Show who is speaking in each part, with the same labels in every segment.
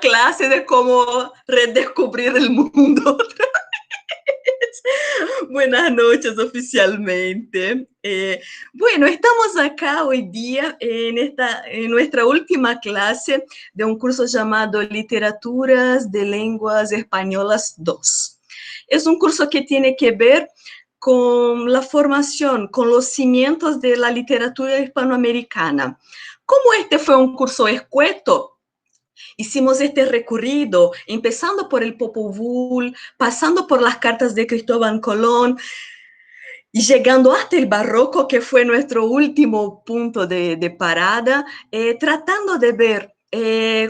Speaker 1: clase de cómo redescubrir el mundo otra vez. Buenas noches oficialmente. Bueno, estamos acá hoy día en nuestra última clase de un curso llamado Literaturas de Lenguas Españolas 2. Es un curso que tiene que ver con la formación, con los cimientos de la literatura hispanoamericana. Como este fue un curso escueto, hicimos este recorrido, empezando por el Popol Vuh, pasando por las cartas de Cristóbal Colón y llegando hasta el barroco, que fue nuestro último punto de parada, tratando de ver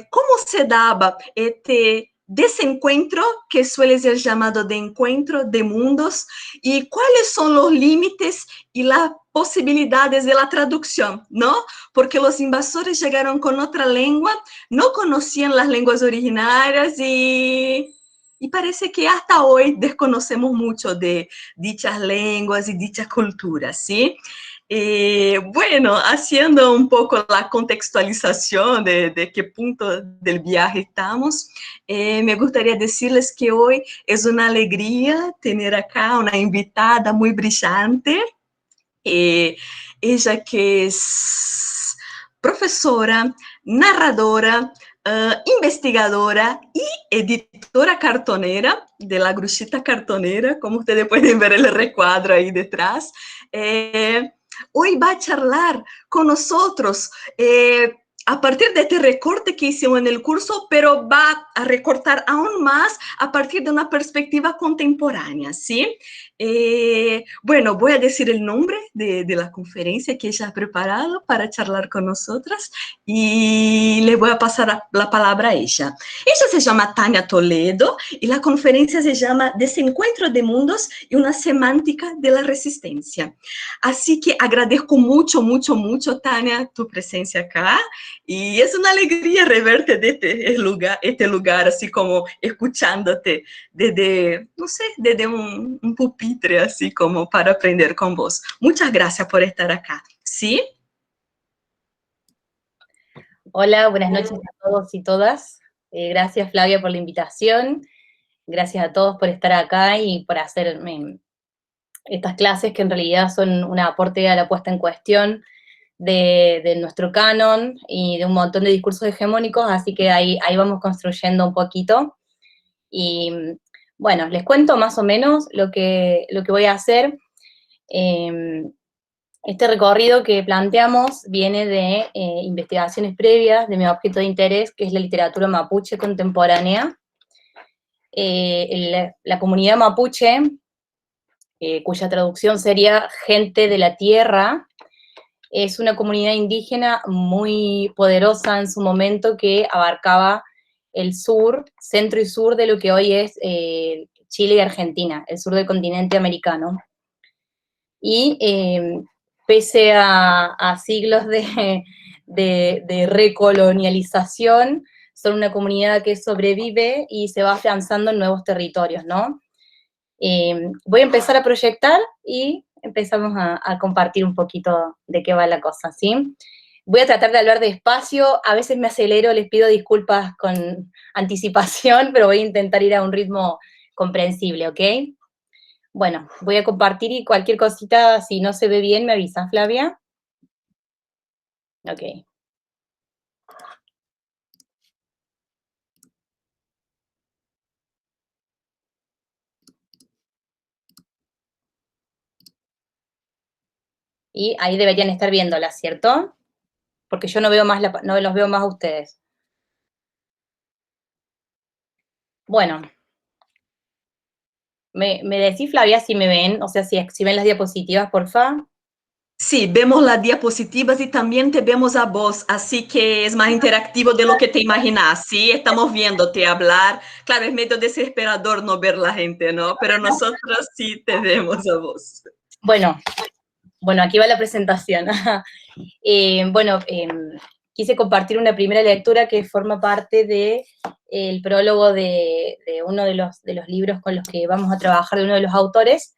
Speaker 1: cómo se daba este desencuentro, que suele ser llamado de encuentro de mundos, y cuáles son los límites y las posibilidades de la traducción, ¿no? Porque los invasores llegaron con otra lengua, no conocían las lenguas originarias y parece que hasta hoy desconocemos mucho de dichas lenguas y dichas culturas, ¿sí? Bueno, haciendo un poco la contextualización de qué punto del viaje estamos, me gustaría decirles que hoy es una alegría tener acá una invitada muy brillante, ella que es profesora, narradora, investigadora y editora cartonera de La Gruxita Cartonera, como ustedes pueden ver el recuadro ahí detrás. Hoy va a charlar con nosotros a partir de este recorte que hicimos en el curso, pero va a recortar aún más a partir de una perspectiva contemporánea, ¿sí? Bueno, voy a decir el nombre de la conferencia que ella ha preparado para charlar con nosotras y le voy a pasar la palabra a ella. Ella se llama Tania Toledo y la conferencia se llama Desencuentro de Mundos y una semántica de la resistencia. Así que agradezco mucho, mucho, mucho, Tania, tu presencia acá. Y es una alegría reverte de este lugar, así como escuchándote desde, no sé, desde un pupitre, así como para aprender con vos. Muchas gracias por estar acá. ¿Sí?
Speaker 2: Hola, buenas noches a todos y todas. Gracias, Flavia, por la invitación. Gracias a todos por estar acá y por hacer estas clases que en realidad son un aporte a la puesta en cuestión de nuestro canon y de un montón de discursos hegemónicos, así que ahí vamos construyendo un poquito. Y bueno, les cuento más o menos lo que voy a hacer. Este recorrido que planteamos viene de investigaciones previas de mi objeto de interés, que es la literatura mapuche contemporánea. La comunidad mapuche, cuya traducción sería gente de la tierra, es una comunidad indígena muy poderosa en su momento que abarcaba el sur, centro y sur de lo que hoy es Chile y Argentina, el sur del continente americano. Y pese a siglos de recolonialización, son una comunidad que sobrevive y se va afianzando en nuevos territorios, ¿no? Voy a empezar a proyectar y empezamos a compartir un poquito de qué va la cosa, ¿sí? Voy a tratar de hablar despacio, a veces me acelero, les pido disculpas con anticipación, pero voy a intentar ir a un ritmo comprensible, ¿ok? Bueno, voy a compartir y cualquier cosita, si no se ve bien, me avisa, Flavia. Ok. Y ahí deberían estar viéndola, ¿cierto? Porque yo no veo más, no los veo más a ustedes. Bueno. ¿Me decís, Flavia, si me ven? O sea, si ven las diapositivas, porfa.
Speaker 1: Sí, vemos las diapositivas y también te vemos a vos, así que es más interactivo de lo que te imaginas, ¿sí? Estamos viéndote hablar. Claro, es medio desesperador no ver la gente, ¿no? Pero nosotros sí te vemos a vos.
Speaker 2: Bueno, aquí va la presentación. Bueno, quise compartir una primera lectura que forma parte del prólogo de uno de los libros con los que vamos a trabajar, de uno de los autores,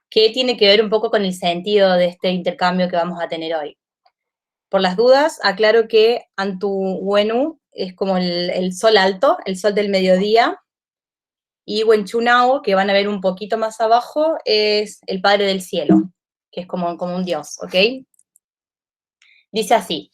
Speaker 2: que tiene que ver un poco con el sentido de este intercambio que vamos a tener hoy. Por las dudas, aclaro que Antu Wenu es como el sol alto, el sol del mediodía, y Huenchunao, que van a ver un poquito más abajo, es el padre del cielo, que es como un dios, ¿ok? Dice así: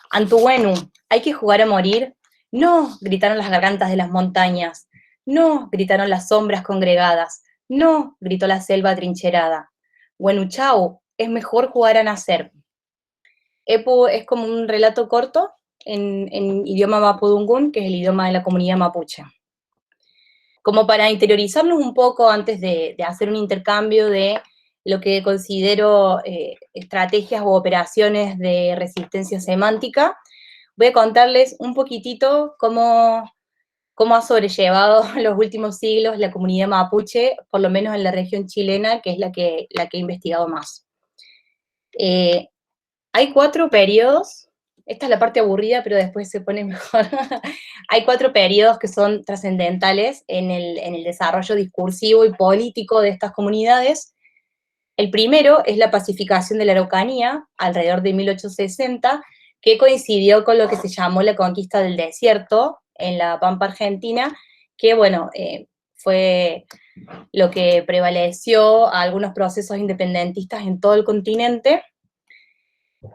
Speaker 2: Antuwenu, ¿hay que jugar a morir? No, gritaron las gargantas de las montañas. No, gritaron las sombras congregadas. No, gritó la selva atrincherada. Huenuchau, es mejor jugar a nacer. Epu es como un relato corto en idioma mapudungún, que es el idioma de la comunidad mapuche. Como para interiorizarnos un poco antes de hacer un intercambio de lo que considero estrategias u operaciones de resistencia semántica, voy a contarles un poquitito cómo ha sobrellevado los últimos siglos la comunidad mapuche, por lo menos en la región chilena, que es la que he investigado más. Hay 4 periodos, esta es la parte aburrida, pero después se pone mejor. Hay 4 periodos que son trascendentales en el desarrollo discursivo y político de estas comunidades. El primero es la pacificación de la Araucanía, alrededor de 1860, que coincidió con lo que se llamó la conquista del desierto en la Pampa Argentina, que, bueno, fue lo que prevaleció a algunos procesos independentistas en todo el continente.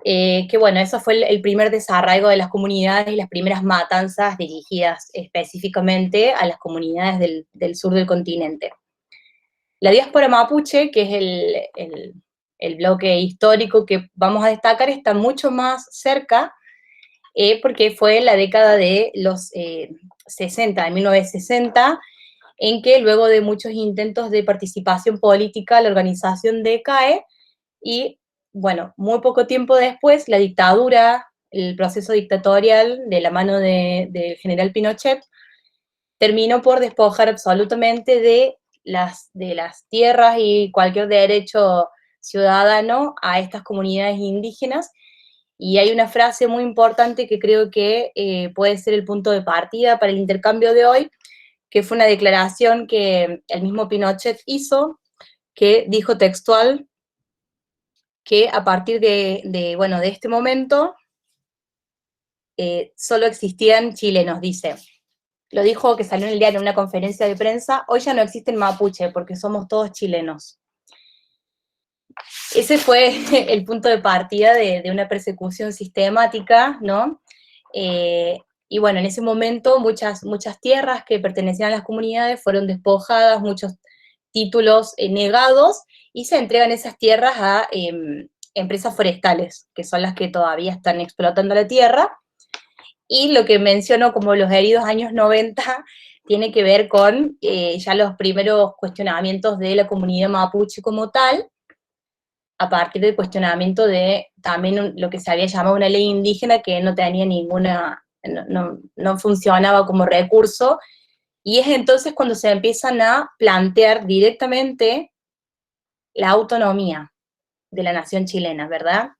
Speaker 2: Que bueno, eso fue el primer desarraigo de las comunidades y las primeras matanzas dirigidas específicamente a las comunidades del sur del continente. La diáspora mapuche, que es el bloque histórico que vamos a destacar, está mucho más cerca, porque fue en la década de los 60, de 1960, en que luego de muchos intentos de participación política, la organización decae y, bueno, muy poco tiempo después, la dictadura, el proceso dictatorial de la mano del general Pinochet, terminó por despojar absolutamente de las tierras y cualquier derecho ciudadano a estas comunidades indígenas. Y hay una frase muy importante que creo que puede ser el punto de partida para el intercambio de hoy, que fue una declaración que el mismo Pinochet hizo, que dijo textual que a partir bueno, de este momento solo existían chilenos, dice. Lo dijo, que salió en el diario en una conferencia de prensa: hoy ya no existen mapuche porque somos todos chilenos. Ese fue el punto de partida de una persecución sistemática, ¿no? Y bueno, en ese momento muchas tierras que pertenecían a las comunidades fueron despojadas, muchos títulos negados, y se entregan esas tierras a empresas forestales, que son las que todavía están explotando la tierra. Y lo que menciono como los heridos años 90 tiene que ver con ya los primeros cuestionamientos de la comunidad mapuche como tal, a partir del cuestionamiento de también lo que se había llamado una ley indígena que no tenía no funcionaba como recurso, y es entonces cuando se empiezan a plantear directamente la autonomía de la nación chilena, ¿verdad?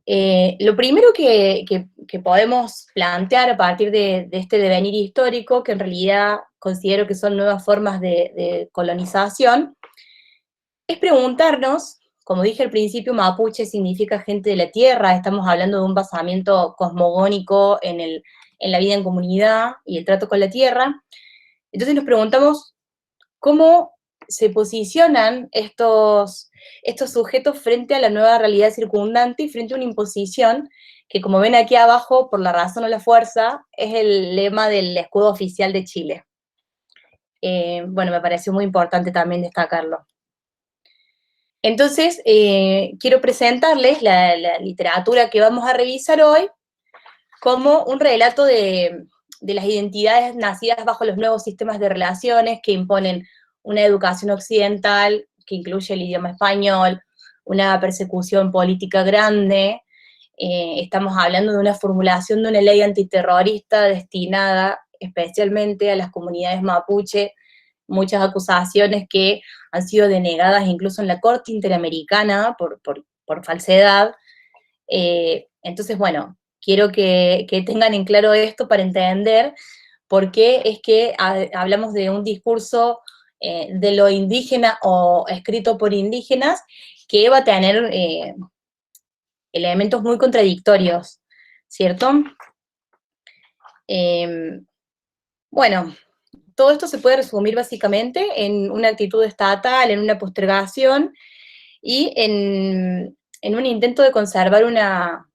Speaker 2: Lo primero que podemos plantear a partir de este devenir histórico, que en realidad considero que son nuevas formas de colonización, es preguntarnos, como dije al principio, mapuche significa gente de la tierra, estamos hablando de un basamiento cosmogónico en la vida en comunidad y el trato con la tierra. Entonces nos preguntamos cómo se posicionan estos sujetos frente a la nueva realidad circundante y frente a una imposición que, como ven aquí abajo, por la razón o la fuerza, es el lema del escudo oficial de Chile. Bueno, me pareció muy importante también destacarlo. Entonces, quiero presentarles la literatura que vamos a revisar hoy como un relato de las identidades nacidas bajo los nuevos sistemas de relaciones que imponen una educación occidental que incluye el idioma español, una persecución política grande. Estamos hablando de una formulación de una ley antiterrorista destinada especialmente a las comunidades mapuche, muchas acusaciones que han sido denegadas incluso en la Corte Interamericana por falsedad. Entonces, bueno, quiero que tengan en claro esto para entender por qué es que hablamos de un discurso de lo indígena o escrito por indígenas que va a tener elementos muy contradictorios, ¿cierto? Bueno, todo esto se puede resumir básicamente en una actitud estatal, en una postergación y en un intento de conservar una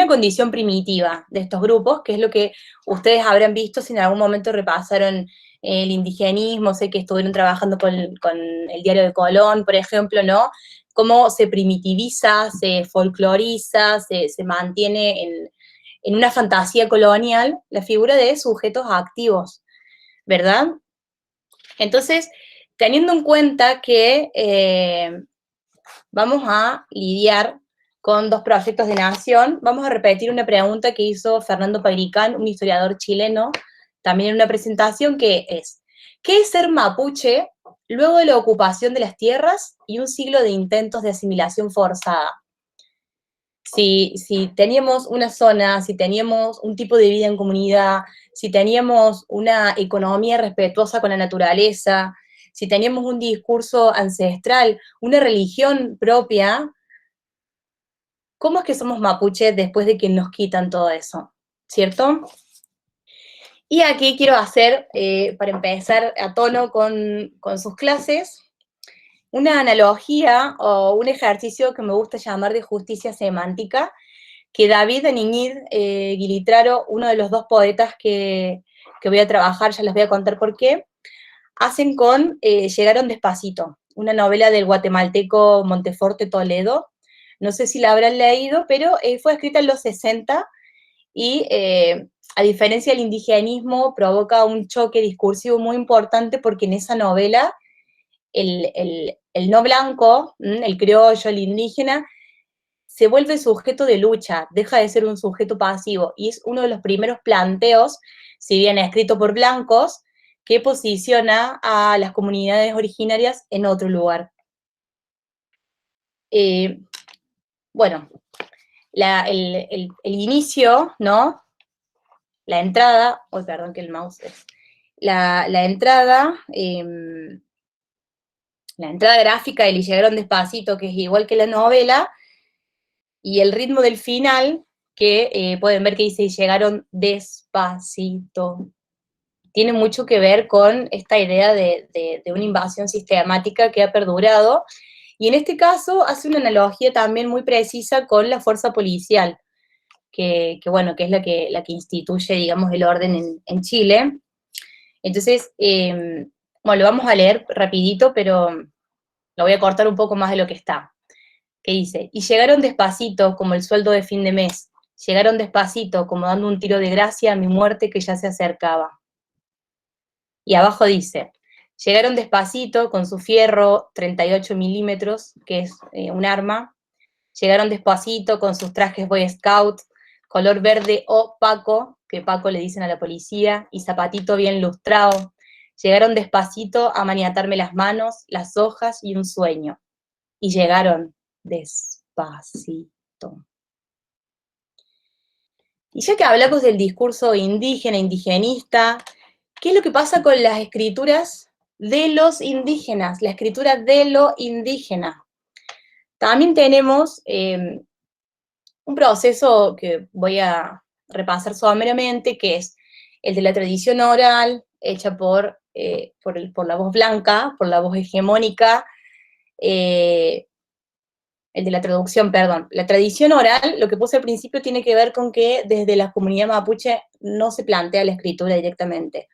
Speaker 2: condición primitiva de estos grupos, que es lo que ustedes habrán visto si en algún momento repasaron el indigenismo, sé que estuvieron trabajando con el Diario de Colón, por ejemplo, ¿no? Cómo se primitiviza, se folcloriza, se mantiene en una fantasía colonial la figura de sujetos activos, ¿verdad? Entonces, teniendo en cuenta que vamos a lidiar con dos proyectos de nación, vamos a repetir una pregunta que hizo Fernando Pairicán, un historiador chileno, también en una presentación, que es, ¿qué es ser mapuche luego de la ocupación de las tierras y un siglo de intentos de asimilación forzada? Si teníamos una zona, si teníamos un tipo de vida en comunidad, si teníamos una economía respetuosa con la naturaleza, si teníamos un discurso ancestral, una religión propia, ¿cómo es que somos mapuches después de que nos quitan todo eso? ¿Cierto? Y aquí quiero hacer, para empezar a tono con sus clases, una analogía o un ejercicio que me gusta llamar de justicia semántica, que David Aniñid Guilitraro, uno de los dos poetas que voy a trabajar, ya les voy a contar por qué, hacen con Llegaron despacito, una novela del guatemalteco Monteforte Toledo. No sé si la habrán leído, pero fue escrita en los 60 y, a diferencia del indigenismo, provoca un choque discursivo muy importante porque en esa novela el no blanco, el criollo, el indígena, se vuelve sujeto de lucha, deja de ser un sujeto pasivo, y es uno de los primeros planteos, si bien escrito por blancos, que posiciona a las comunidades originarias en otro lugar. Bueno, el inicio, ¿no? La entrada, oh, perdón que el mouse es, la entrada gráfica de Y llegaron despacito, que es igual que la novela, y el ritmo del final, que pueden ver que dice, y llegaron despacito. Tiene mucho que ver con esta idea de una invasión sistemática que ha perdurado, y en este caso hace una analogía también muy precisa con la fuerza policial, bueno, que es la que instituye, digamos, el orden en Chile. Entonces, bueno, lo vamos a leer rapidito, pero lo voy a cortar un poco más de lo que está. Que dice, y llegaron despacito como el sueldo de fin de mes, llegaron despacito como dando un tiro de gracia a mi muerte que ya se acercaba. Y abajo dice, llegaron despacito con su fierro 38 milímetros, que es un arma, llegaron despacito con sus trajes Boy Scout, color verde opaco, que Paco le dicen a la policía, y zapatito bien lustrado, llegaron despacito a maniatarme las manos, las hojas y un sueño. Y llegaron despacito. Y ya que hablamos del discurso indígena, indigenista, ¿qué es lo que pasa con las escrituras de los indígenas? La escritura de lo indígena. También tenemos un proceso que voy a repasar someramente, que es el de la tradición oral, hecha por la voz blanca, por la voz hegemónica, el de la traducción, perdón. La tradición oral, lo que puse al principio, tiene que ver con que desde la comunidad mapuche no se plantea la escritura directamente.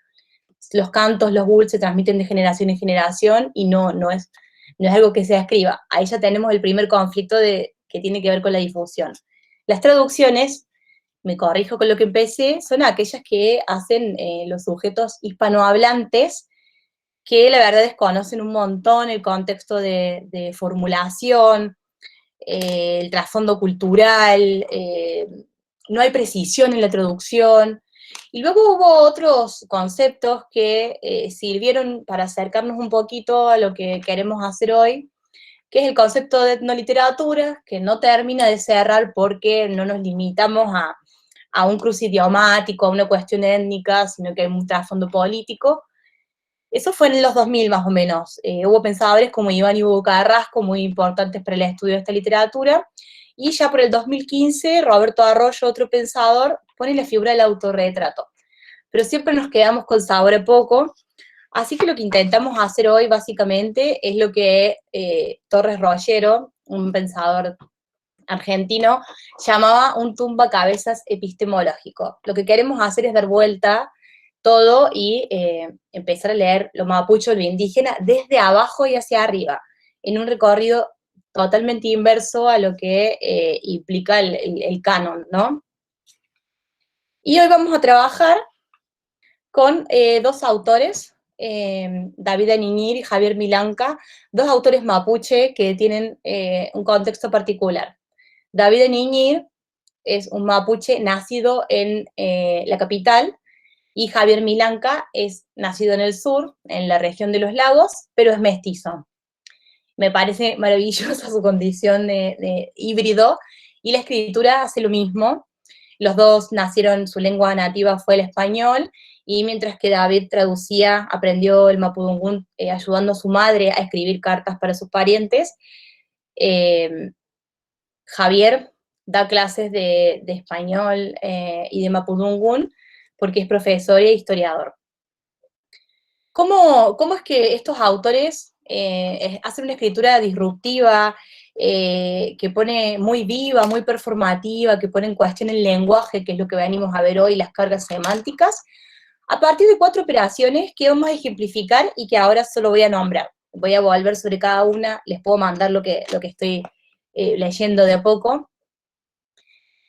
Speaker 2: Los cantos, los gul se transmiten de generación en generación y no es algo que se escriba. Ahí ya tenemos el primer conflicto que tiene que ver con la difusión. Las traducciones, me corrijo con lo que empecé, son aquellas que hacen los sujetos hispanohablantes, que la verdad desconocen un montón el contexto de formulación, el trasfondo cultural, no hay precisión en la traducción. Y luego hubo otros conceptos que sirvieron para acercarnos un poquito a lo que queremos hacer hoy, que es el concepto de etnoliteratura, que no termina de cerrar porque no nos limitamos a un cruce idiomático, a una cuestión étnica, sino que hay un trasfondo político. Eso fue en los 2000 más o menos. Hubo pensadores como Iván y Hugo Carrasco, muy importantes para el estudio de esta literatura, Y ya por el 2015, Roberto Arroyo, otro pensador, pone la figura del autorretrato. Pero siempre nos quedamos con sabor a poco, así que lo que intentamos hacer hoy, básicamente, es lo que Torres Rollero, un pensador argentino, llamaba un tumbacabezas epistemológico. Lo que queremos hacer es dar vuelta todo y empezar a leer lo mapuche, lo indígena, desde abajo y hacia arriba, en un recorrido totalmente inverso a lo que implica el canon, ¿no? Y hoy vamos a trabajar con dos autores, David Aniñir y Javier Milanca, dos autores mapuche que tienen un contexto particular. David Aniñir es un mapuche nacido en la capital, y Javier Milanca es nacido en el sur, en la región de los lagos, pero es mestizo. Me parece maravillosa su condición de híbrido, y la escritura hace lo mismo. Los dos nacieron, su lengua nativa fue el español, y mientras que David traducía, aprendió el mapudungún ayudando a su madre a escribir cartas para sus parientes, Javier da clases de español y de mapudungún porque es profesor e historiador. ¿Cómo es que estos autores hacen una escritura disruptiva, que pone muy viva, muy performativa, que pone en cuestión el lenguaje, que es lo que venimos a ver hoy, las cargas semánticas, a partir de 4 operaciones que vamos a ejemplificar y que ahora solo voy a nombrar? Voy a volver sobre cada una, les puedo mandar lo que estoy leyendo de a poco.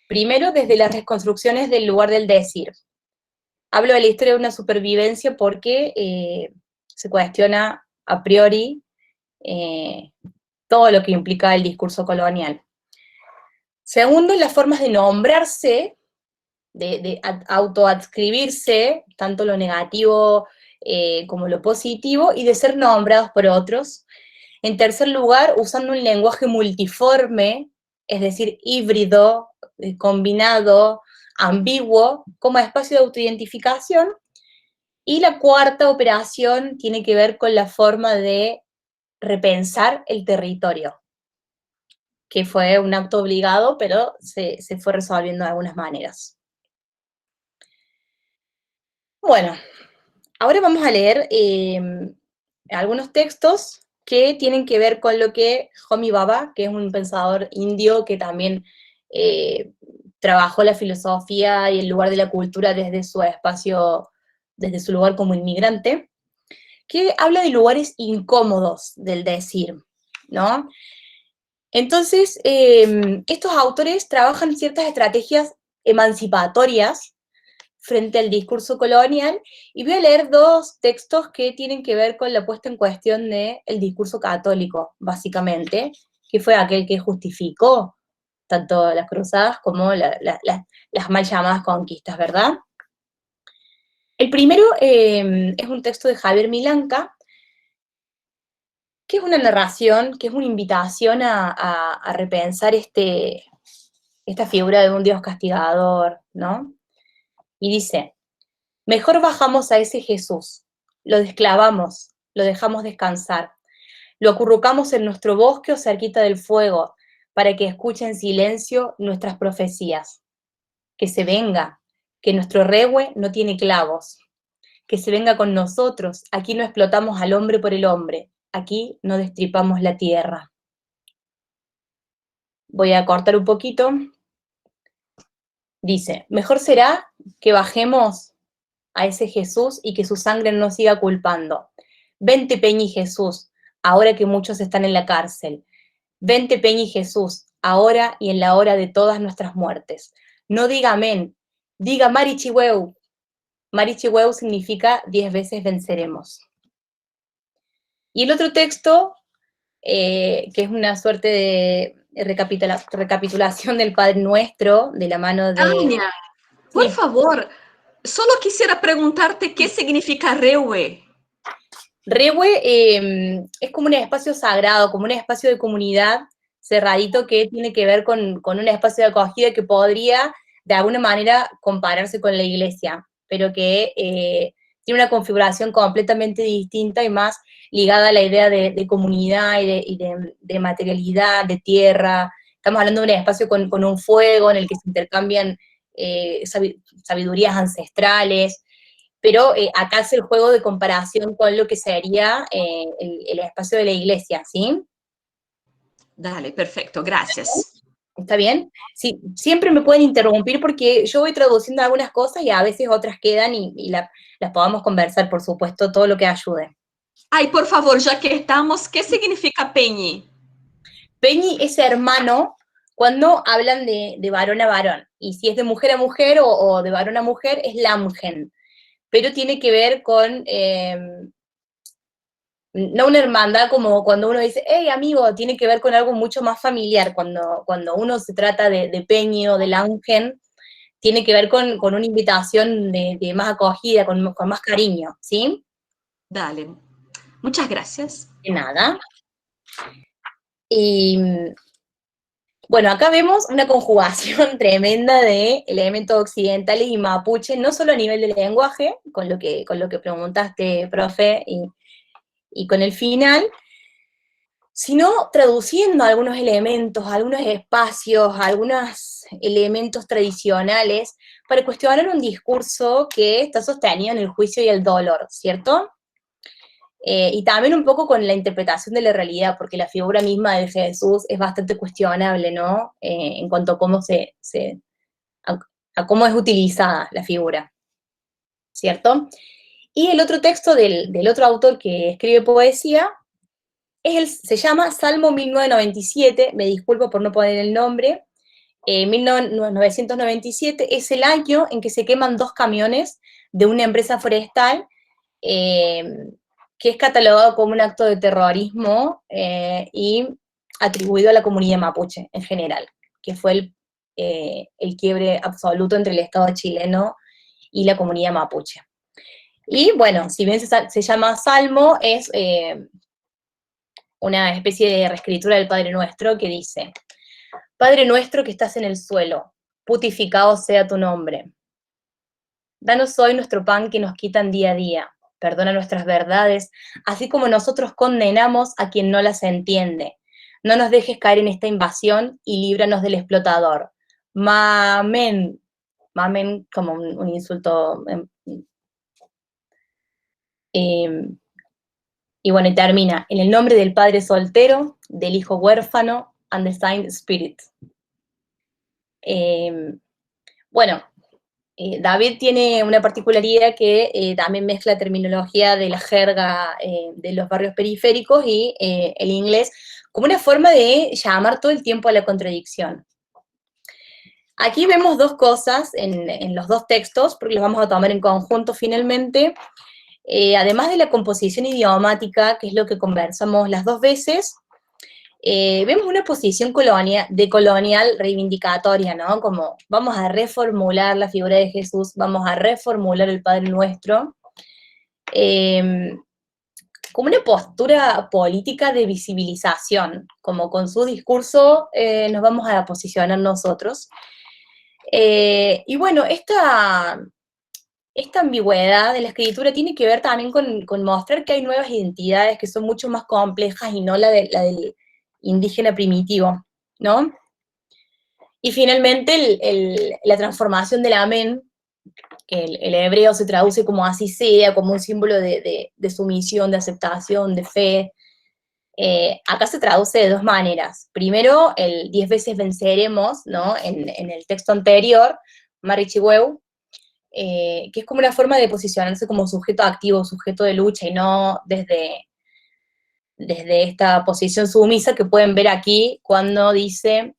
Speaker 2: Primero, desde las reconstrucciones del lugar del decir. Hablo de la historia de una supervivencia porque se cuestiona a priori todo lo que implica el discurso colonial. Segundo, las formas de nombrarse, de autoadscribirse, tanto lo negativo como lo positivo, y de ser nombrados por otros. En tercer lugar, usando un lenguaje multiforme, es decir, híbrido, combinado, ambiguo, como espacio de autoidentificación. Y la cuarta operación tiene que ver con la forma de repensar el territorio, que fue un acto obligado, pero se fue resolviendo de algunas maneras. Bueno, ahora vamos a leer algunos textos que tienen que ver con lo que Homi Bhabha, que es un pensador indio que también trabajó la filosofía y el lugar de la cultura desde su espacio, desde su lugar como inmigrante, que habla de lugares incómodos del decir, ¿no? Entonces, estos autores trabajan ciertas estrategias emancipatorias frente al discurso colonial, y voy a leer 2 textos que tienen que ver con la puesta en cuestión del discurso católico, básicamente, que fue aquel que justificó tanto las cruzadas como las mal llamadas conquistas, ¿verdad? El primero es un texto de Javier Milanca, que es una narración, que es una invitación a repensar esta figura de un Dios castigador, ¿no? Y dice: mejor bajamos a ese Jesús, lo desclavamos, lo dejamos descansar, lo acurrucamos en nuestro bosque o cerquita del fuego, para que escuche en silencio nuestras profecías. Que se venga, que nuestro rehue no tiene clavos. Que se venga con nosotros, aquí no explotamos al hombre por el hombre, aquí no destripamos la tierra. Voy a cortar un poquito. Dice: mejor será que bajemos a ese Jesús y que su sangre no siga culpando. Vente, Peñi Jesús, ahora que muchos están en la cárcel. Vente, Peñi Jesús, ahora y en la hora de todas nuestras muertes. No diga amén, diga Marichihueu. Marichihueu significa 10 veces venceremos. Y el otro texto, que es una suerte de recapitulación del Padre Nuestro, de la mano de...
Speaker 1: Ania, por
Speaker 2: Sí.
Speaker 1: favor, solo quisiera preguntarte qué significa reue.
Speaker 2: Rehue es como un espacio sagrado, como un espacio de comunidad cerradito que tiene que ver con un espacio de acogida que podría, de alguna manera, compararse con la iglesia, pero que tiene una configuración completamente distinta y más ligada a la idea de comunidad y de materialidad, de tierra, estamos hablando de un espacio con un fuego en el que se intercambian sabidurías ancestrales, pero acá hace el juego de comparación con lo que sería el espacio de la iglesia, ¿sí?
Speaker 1: Dale, perfecto, gracias.
Speaker 2: ¿Está bien? Sí, siempre me pueden interrumpir porque yo voy traduciendo algunas cosas y a veces otras quedan y las podamos conversar, por supuesto, todo lo que ayude.
Speaker 1: Ay, por favor, ya que estamos, ¿qué significa Peñi?
Speaker 2: Peñi es hermano cuando hablan de varón a varón, y si es de mujer a mujer o de varón a mujer, es lamgen, pero tiene que ver con, no una hermandad como cuando uno dice, hey amigo, tiene que ver con algo mucho más familiar, cuando uno se trata de Peñi o de lamgen, tiene que ver con una invitación de más acogida, con más cariño, ¿sí?
Speaker 1: Dale, muchas gracias.
Speaker 2: De nada. Y bueno, acá vemos una conjugación tremenda de elementos occidentales y mapuche, no solo a nivel de lenguaje, con lo que preguntaste, profe, y con el final, sino traduciendo algunos elementos, algunos espacios, algunos elementos tradicionales para cuestionar un discurso que está sostenido en el juicio y el dolor, ¿cierto? Y también un poco con la interpretación de la realidad, porque la figura misma de Jesús es bastante cuestionable, ¿no? En cuanto a cómo a, a cómo es utilizada la figura, ¿cierto? Y el otro texto del otro autor que escribe poesía se llama Salmo 1997, me disculpo por no poner el nombre, 1997 es el año en que se queman 2 camiones de una empresa forestal eh, que es catalogado como un acto de terrorismo y atribuido a la comunidad mapuche en general, que fue el quiebre absoluto entre el Estado chileno y la comunidad mapuche. Y bueno, si bien se llama Salmo, es una especie de reescritura del Padre Nuestro que dice, Padre nuestro que estás en el suelo, putificado sea tu nombre. Danos hoy nuestro pan que nos quitan día a día. Perdona nuestras verdades, así como nosotros condenamos a quien no las entiende. No nos dejes caer en esta invasión y líbranos del explotador. Mamen. Mamen como un insulto. Y bueno, y termina. En el nombre del Padre soltero, del Hijo huérfano, and the Saint Spirit. Bueno, David tiene una particularidad que también mezcla terminología de la jerga de los barrios periféricos y el inglés como una forma de llamar todo el tiempo a la contradicción. Aquí vemos 2 cosas en los 2 textos, porque los vamos a tomar en conjunto finalmente. Además de la composición idiomática, que es lo que conversamos las 2 veces, vemos una posición colonial reivindicatoria, ¿no? Como vamos a reformular la figura de Jesús, vamos a reformular el Padre Nuestro, como una postura política de visibilización, como con su discurso nos vamos a posicionar nosotros. Y bueno, esta ambigüedad de la escritura tiene que ver también con mostrar que hay nuevas identidades que son mucho más complejas y no la del indígena primitivo, ¿no? Y finalmente la transformación del amén, que el hebreo se traduce como así sea, como un símbolo de sumisión, de aceptación, de fe. Acá se traduce de 2 maneras. Primero, el 10 veces venceremos, ¿no? En el texto anterior, Marichihueu, que es como una forma de posicionarse como sujeto activo, sujeto de lucha, y no desde esta posición sumisa que pueden ver aquí cuando dice,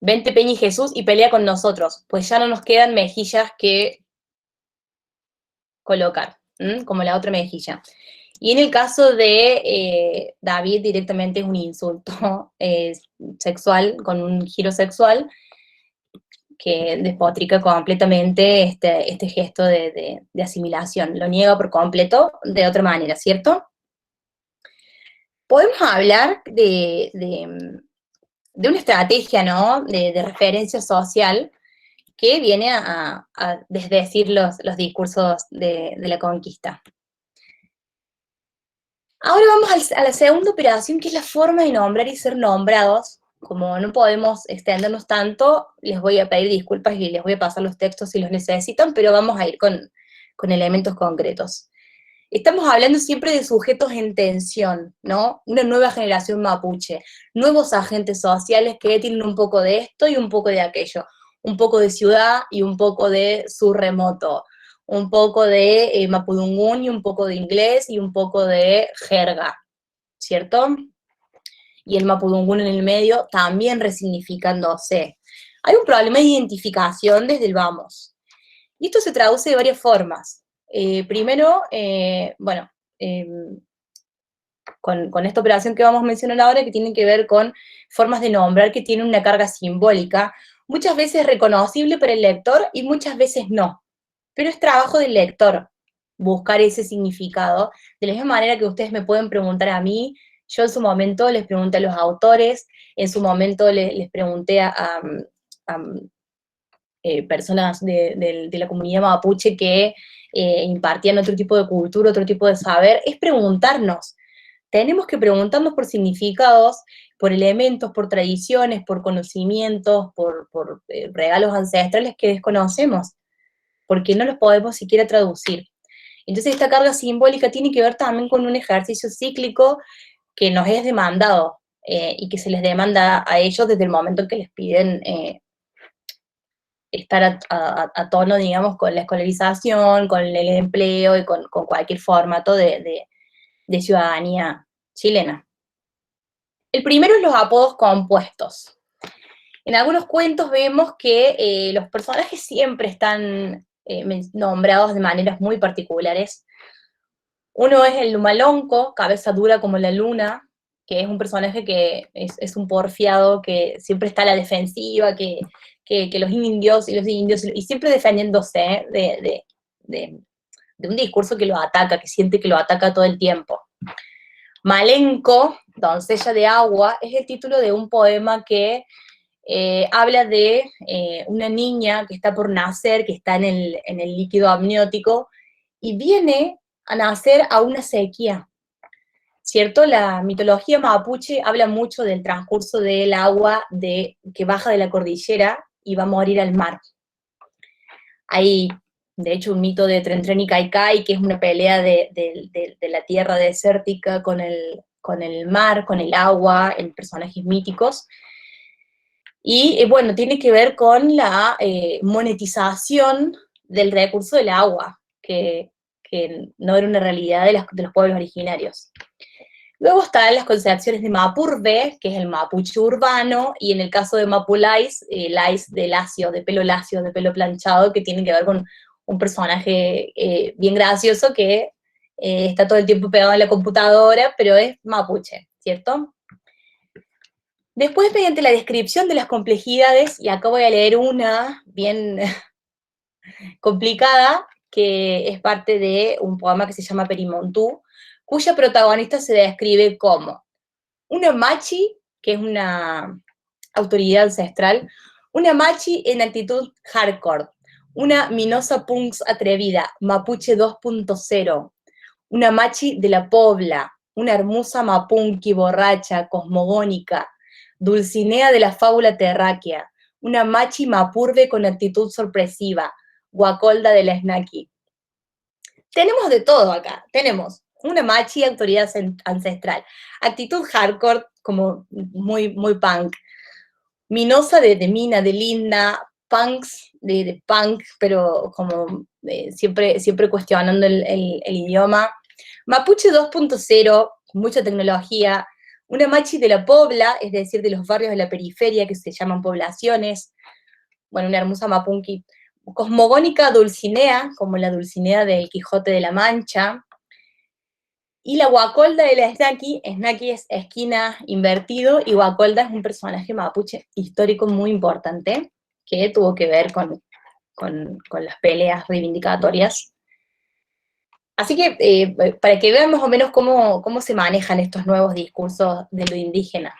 Speaker 2: vente Peña y Jesús y pelea con nosotros, pues ya no nos quedan mejillas que colocar, como la otra mejilla. Y en el caso de David directamente es un insulto sexual, con un giro sexual, que despotrica completamente este gesto de asimilación, lo niega por completo de otra manera, ¿cierto? Podemos hablar de una estrategia, ¿no? De referencia social que viene a desdecir los discursos de la conquista. Ahora vamos a la segunda operación, que es la forma de nombrar y ser nombrados. Como no podemos extendernos tanto, les voy a pedir disculpas y les voy a pasar los textos si los necesitan, pero vamos a ir con elementos concretos. Estamos hablando siempre de sujetos en tensión, ¿no? Una nueva generación mapuche, nuevos agentes sociales que tienen un poco de esto y un poco de aquello, un poco de ciudad y un poco de su remoto, un poco de mapudungún y un poco de inglés y un poco de jerga, ¿cierto? Y el mapudungún en el medio también resignificándose. Hay un problema de identificación desde el vamos. Y esto se traduce de varias formas. Primero, bueno, con esta operación que vamos a mencionar ahora, que tiene que ver con formas de nombrar que tienen una carga simbólica, muchas veces reconocible para el lector y muchas veces no. Pero es trabajo del lector buscar ese significado, de la misma manera que ustedes me pueden preguntar a mí. Yo en su momento les pregunté a los autores, en su momento les pregunté a personas de la comunidad mapuche que impartían otro tipo de cultura, otro tipo de saber, es preguntarnos. Tenemos que preguntarnos por significados, por elementos, por tradiciones, por conocimientos, por regalos ancestrales que desconocemos, porque no los podemos siquiera traducir. Entonces esta carga simbólica tiene que ver también con un ejercicio cíclico que nos es demandado y que se les demanda a ellos desde el momento en que les piden estar a tono, digamos, con la escolarización, con el empleo y con cualquier formato de ciudadanía chilena. El primero es los apodos compuestos. En algunos cuentos vemos que los personajes siempre están nombrados de maneras muy particulares. Uno es el Lumalonco, cabeza dura como la luna, que es un personaje que es un porfiado, que siempre está a la defensiva, que los indios, y siempre defendiéndose de un discurso que lo ataca, que siente que lo ataca todo el tiempo. Malenco, doncella de agua, es el título de un poema que habla de una niña que está por nacer, que está en el líquido amniótico, y viene a nacer a una sequía, ¿cierto? La mitología mapuche habla mucho del transcurso del agua que baja de la cordillera y va a morir al mar. Hay, de hecho, un mito de Tren Tren y Caicay, que es una pelea de la tierra desértica con el mar, con el agua, en personajes míticos. Y bueno, tiene que ver con la monetización del recurso del agua, que no era una realidad de los pueblos originarios. Luego están las concepciones de Mapurbe, que es el mapuche urbano, y en el caso de Mapulais, lais de lacio, de pelo planchado, que tiene que ver con un personaje bien gracioso que está todo el tiempo pegado en la computadora, pero es mapuche, ¿cierto? Después, mediante la descripción de las complejidades, y acá voy a leer una bien complicada, que es parte de un poema que se llama Perimontú, cuya protagonista se describe como una machi, que es una autoridad ancestral, una machi en actitud hardcore, una minosa punks atrevida, mapuche 2.0, una machi de la pobla, una hermosa mapunki borracha, cosmogónica, Dulcinea de la fábula terráquea, una machi mapurbe con actitud sorpresiva, guacolda de la snaki. Tenemos de todo acá, tenemos una machi autoridad ancestral, actitud hardcore como muy, muy punk, minosa de mina, de linda, punks de punk, pero como siempre cuestionando el idioma, mapuche 2.0, mucha tecnología, una machi de la pobla, es decir, de los barrios de la periferia que se llaman poblaciones, bueno, una hermosa mapunki, cosmogónica Dulcinea, como la Dulcinea del Quijote de la Mancha, y la Guacolda de la Snaki, Snaki es esquina invertido, y Guacolda es un personaje mapuche histórico muy importante, que tuvo que ver con las peleas reivindicatorias. Así que para que vean más o menos cómo se manejan estos nuevos discursos de lo indígena.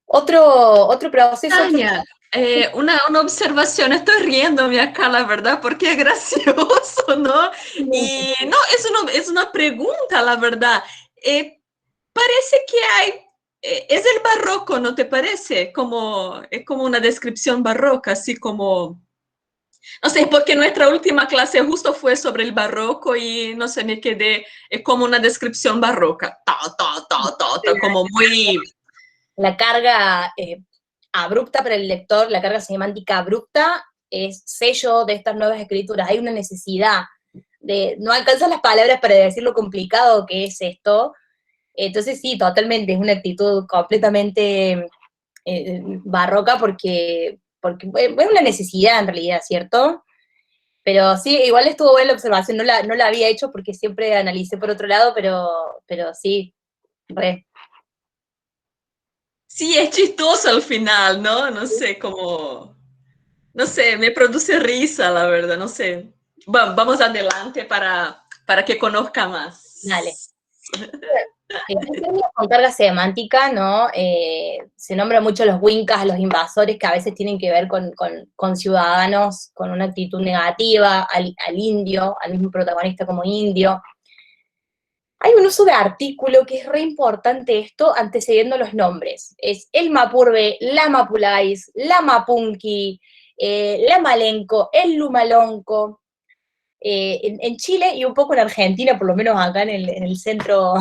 Speaker 2: Otro proceso...
Speaker 1: Tania, una observación, estoy riéndome acá, la verdad, porque es gracioso, ¿no? Y no, es una pregunta, la verdad. parece que hay, es el barroco, ¿no te parece? Como, es como una descripción barroca, así como, no sé, porque nuestra última clase justo fue sobre el barroco y no sé, me quedé, es como una descripción barroca, como muy...
Speaker 2: La carga abrupta para el lector, la carga semántica abrupta, es sello de estas nuevas escrituras. Hay una necesidad de, no alcanzan las palabras para decir lo complicado que es esto. Entonces sí, totalmente, es una actitud completamente barroca porque es una necesidad en realidad, ¿cierto? Pero sí, igual estuvo buena la observación, no la había hecho porque siempre analicé por otro lado, pero sí, re.
Speaker 1: Sí, es chistoso al final, ¿no? No sé, como, no sé, me produce risa, la verdad, no sé. Vamos adelante para que conozca
Speaker 2: Dale.
Speaker 1: más.
Speaker 2: En términos con carga semántica, ¿no? Se nombra mucho a los wincas, a los invasores, que a veces tienen que ver con ciudadanos con una actitud negativa, al indio, al mismo protagonista como indio. Hay un uso de artículo que es re importante esto, antecediendo los nombres. Es el Mapurbe, la Mapulais, la Mapunki, la Malenco, el Lumalonco. En Chile y un poco en Argentina, por lo menos acá en el centro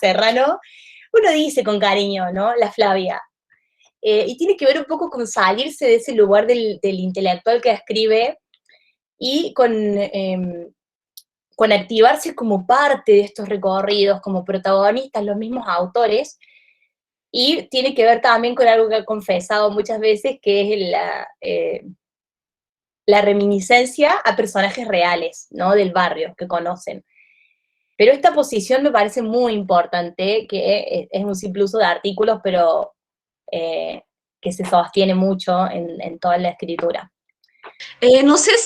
Speaker 2: serrano, uno dice con cariño, ¿no? La Flavia. Y tiene que ver un poco con salirse de ese lugar del intelectual que escribe y con activarse como parte de estos recorridos, como protagonistas, los mismos autores, y tiene que ver también con algo que ha confesado muchas veces, que es la reminiscencia a personajes reales, ¿no? Del barrio, que conocen. Pero esta posición me parece muy importante, que es un simple uso de artículos, pero que se sostiene mucho en toda la escritura.
Speaker 1: No sé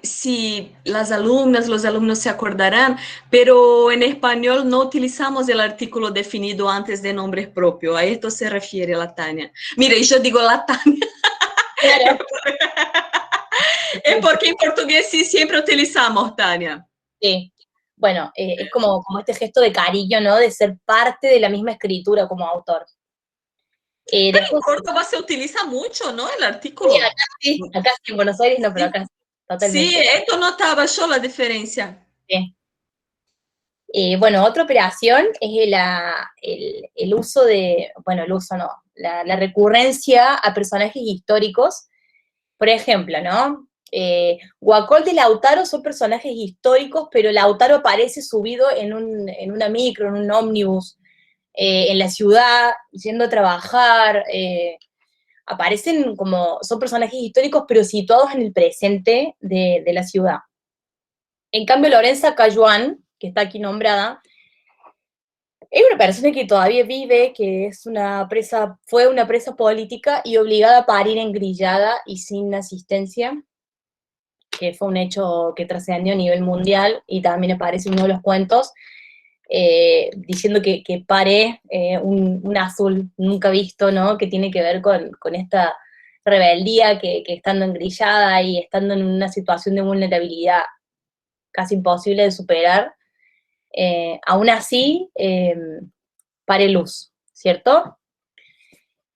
Speaker 1: si las alumnas, los alumnos se acordarán, pero en español no utilizamos el artículo definido antes de nombre propio. A esto se refiere la Tania. Mire, yo digo la Tania.
Speaker 2: Claro.
Speaker 1: Es porque en portugués sí siempre utilizamos, Tania.
Speaker 2: Sí. Bueno, es como este gesto de cariño, ¿no? De ser parte de la misma escritura como autor.
Speaker 1: Pero en
Speaker 2: Después,
Speaker 1: Córdoba se utiliza mucho, ¿no? El artículo.
Speaker 2: acá sí, en Buenos Aires no, pero
Speaker 1: Sí,
Speaker 2: acá sí,
Speaker 1: sí,
Speaker 2: totalmente.
Speaker 1: esto notaba yo la diferencia.
Speaker 2: Sí. Bueno, otra operación es el uso de, bueno, el uso no, la recurrencia a personajes históricos. Por ejemplo, ¿no? Guacol de Lautaro son personajes históricos, pero Lautaro aparece subido en una micro, en un ómnibus, en la ciudad, yendo a trabajar. Aparecen como, son personajes históricos, pero situados en el presente de la ciudad. En cambio, Lorenza Cayuán, que está aquí nombrada, es una persona que todavía vive, que es una presa, fue una presa política y obligada a parir engrillada y sin asistencia, que fue un hecho que trascendió a nivel mundial y también aparece en uno de los cuentos, diciendo que pare un azul nunca visto, ¿no? Que tiene que ver con esta rebeldía que estando engrillada y estando en una situación de vulnerabilidad casi imposible de superar, aún así pare luz, ¿cierto?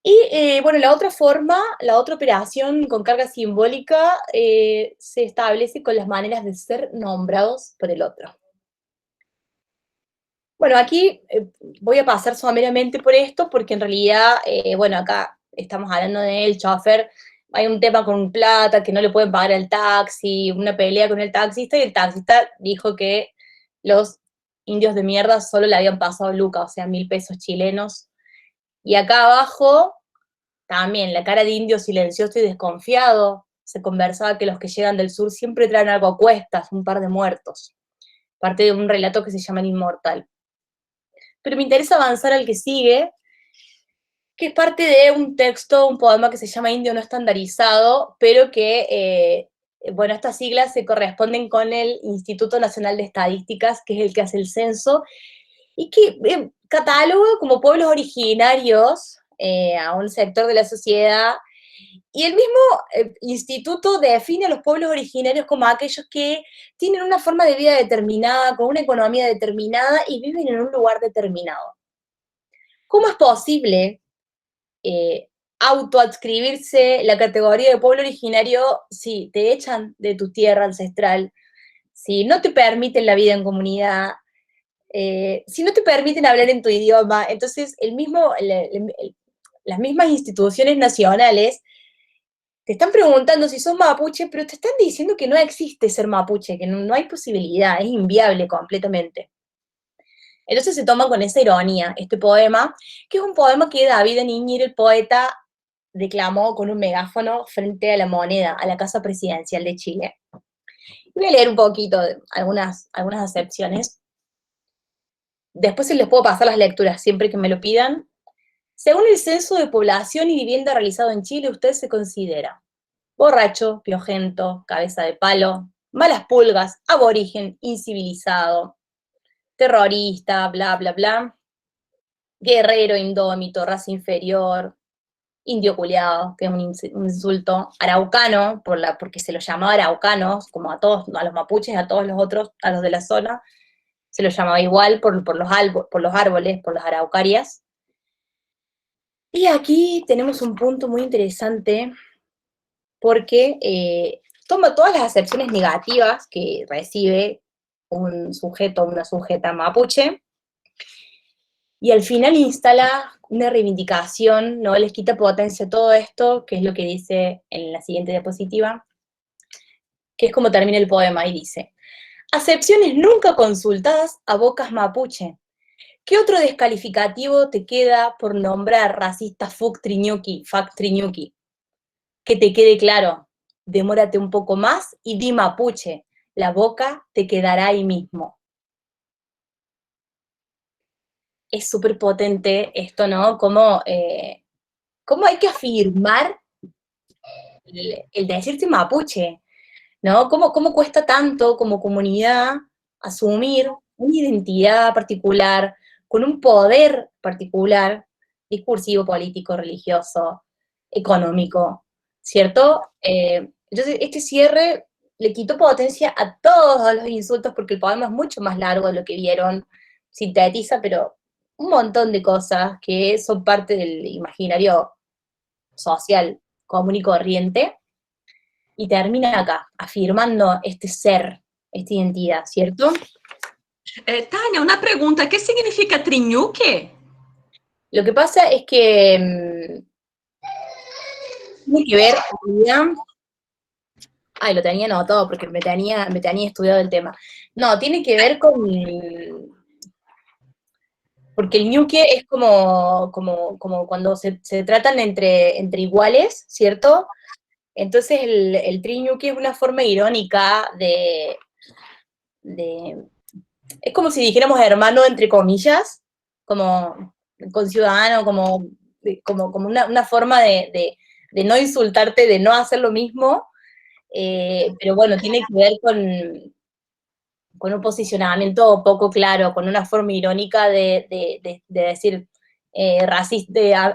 Speaker 2: Y bueno, la otra forma, la otra operación con carga simbólica se establece con las maneras de ser nombrados por el otro. Bueno, aquí voy a pasar someramente por esto porque en realidad, bueno, acá estamos hablando del chofer, hay un tema con plata, que no le pueden pagar al taxi, una pelea con el taxista, y el taxista dijo que los indios de mierda solo le habían pasado lucas, o sea, 1.000 pesos chilenos. Y acá abajo, también, la cara de indio silencioso y desconfiado, se conversaba que los que llegan del sur siempre traen algo a cuestas, un par de muertos, parte de un relato que se llama El Inmortal. Pero me interesa avanzar al que sigue, que es parte de un texto, un poema que se llama Indio no estandarizado, pero que, bueno, estas siglas se corresponden con el Instituto Nacional de Estadísticas, que es el que hace el censo, y que cataloga como pueblos originarios a un sector de la sociedad, y el mismo instituto define a los pueblos originarios como aquellos que tienen una forma de vida determinada, con una economía determinada y viven en un lugar determinado. ¿Cómo es posible autoadscribirse la categoría de pueblo originario si te echan de tu tierra ancestral, si no te permiten la vida en comunidad, si no te permiten hablar en tu idioma? Entonces, las mismas instituciones nacionales te están preguntando si sos mapuche, pero te están diciendo que no existe ser mapuche, que no hay posibilidad, es inviable completamente. Entonces se toma con esa ironía este poema, que es un poema que David Niñir, el poeta, declamó con un megáfono frente a la Moneda, a la Casa Presidencial de Chile. Voy a leer un poquito de algunas acepciones. Después se les puedo pasar las lecturas siempre que me lo pidan. Según el Censo de Población y Vivienda realizado en Chile, usted se considera borracho, piojento, cabeza de palo, malas pulgas, aborigen, incivilizado, terrorista, bla, bla, bla, guerrero, indómito, raza inferior, indio culiado, que es un insulto, araucano, porque se los llamaba araucanos, como a todos, a los mapuches, a todos los otros, a los de la zona, se los llamaba igual por los árboles, por las araucarias. Y aquí tenemos un punto muy interesante, porque toma todas las acepciones negativas que recibe un sujeto o una sujeta mapuche, y al final instala una reivindicación, no les quita potencia a todo esto, que es lo que dice en la siguiente diapositiva, que es como termina el poema, y dice: acepciones nunca consultadas a bocas mapuche. ¿Qué otro descalificativo te queda por nombrar racista fuck triñuki? Que te quede claro, demórate un poco más y di mapuche, la boca te quedará ahí mismo. Es súper potente esto, ¿no? Cómo hay que afirmar el decirte mapuche, ¿no? ¿Cómo cuesta tanto como comunidad asumir una identidad particular, con un poder particular, discursivo, político, religioso, económico, ¿cierto? Entonces, este cierre le quitó potencia a todos los insultos, porque el poema es mucho más largo de lo que vieron, sintetiza, pero un montón de cosas que son parte del imaginario social común y corriente, y termina acá, afirmando este ser, esta identidad, ¿cierto?
Speaker 1: Tania, una pregunta, ¿qué significa triñuque?
Speaker 2: Lo que pasa es que tiene que ver, ay, lo tenía anotado porque me tenía estudiado el tema. No, tiene que ver con, porque el ñuque es como cuando se tratan entre iguales, ¿cierto? Entonces el triñuque es una forma irónica es como si dijéramos hermano entre comillas, como conciudadano, como una forma de no insultarte, de no hacer lo mismo, pero bueno, tiene que ver con un posicionamiento poco claro, con una forma irónica de decir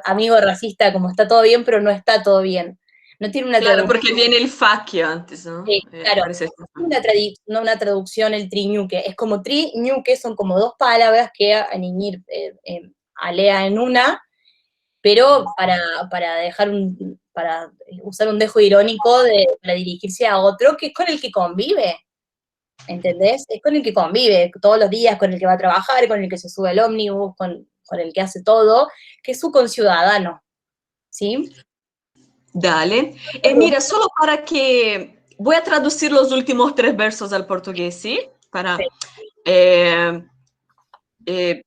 Speaker 2: amigo racista, como está todo bien, pero no está todo bien. No tiene una
Speaker 1: Claro,
Speaker 2: traducción.
Speaker 1: porque viene el facchio antes, ¿no?
Speaker 2: Claro,
Speaker 1: Parece
Speaker 2: no una traducción el triñuque, es como triñuque, son como dos palabras que a Niñir alea en una, pero para usar un dejo irónico para dirigirse a otro que es con el que convive, ¿entendés? Es con el que convive todos los días, con el que va a trabajar, con el que se sube al ómnibus, con el que hace todo, que es su conciudadano, ¿sí?
Speaker 1: Dale. Mira, solo para que... Voy a traducir los últimos 3 versos al portugués, ¿sí?
Speaker 2: Sí.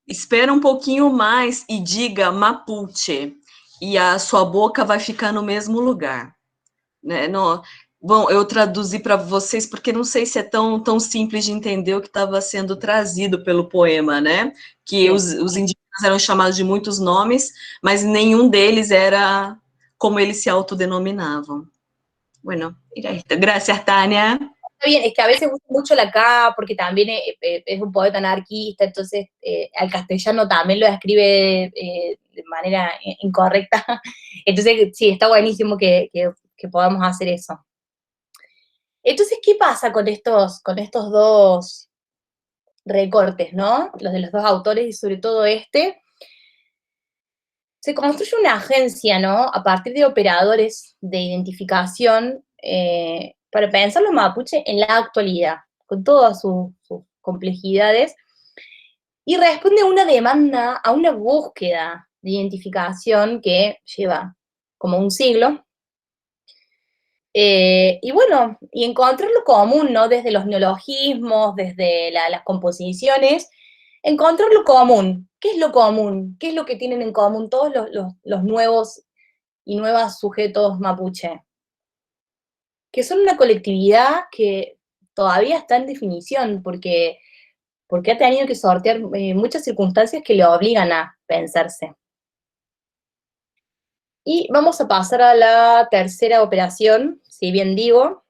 Speaker 1: Espera um pouquinho mais e diga Mapuche, e a sua boca vai ficar no mesmo lugar. Né? Não, bom, eu traduzi para vocês porque não sei se é tão simples de entender o que estava sendo trazido pelo poema, né? Que os indígenas eram chamados de muitos nomes, mas nenhum deles era como eles se autodenominavam. Bueno, gracias, Tania.
Speaker 2: Está bien, es que a veces usa mucho la K porque también es un poeta anarquista, entonces al castellano también lo escribe de manera incorrecta. Entonces, sí, está buenísimo que que podamos hacer eso. Entonces, ¿qué pasa con estos dos recortes, ¿no? Los de los dos autores y sobre todo este. Se construye una agencia, ¿no? A partir de operadores de identificación para pensar los mapuche en la actualidad, con todas sus complejidades, y responde a una demanda, a una búsqueda de identificación que lleva como un siglo. Y bueno, y encontrar lo común, ¿no? Desde los neologismos, desde las composiciones, encontrar lo común. ¿Qué es lo común? ¿Qué es lo que tienen en común todos los nuevos y nuevas sujetos mapuche? Que son una colectividad que todavía está en definición, porque ha tenido que sortear muchas circunstancias que le obligan a pensarse. Y vamos a pasar a la tercera operación, si bien digo,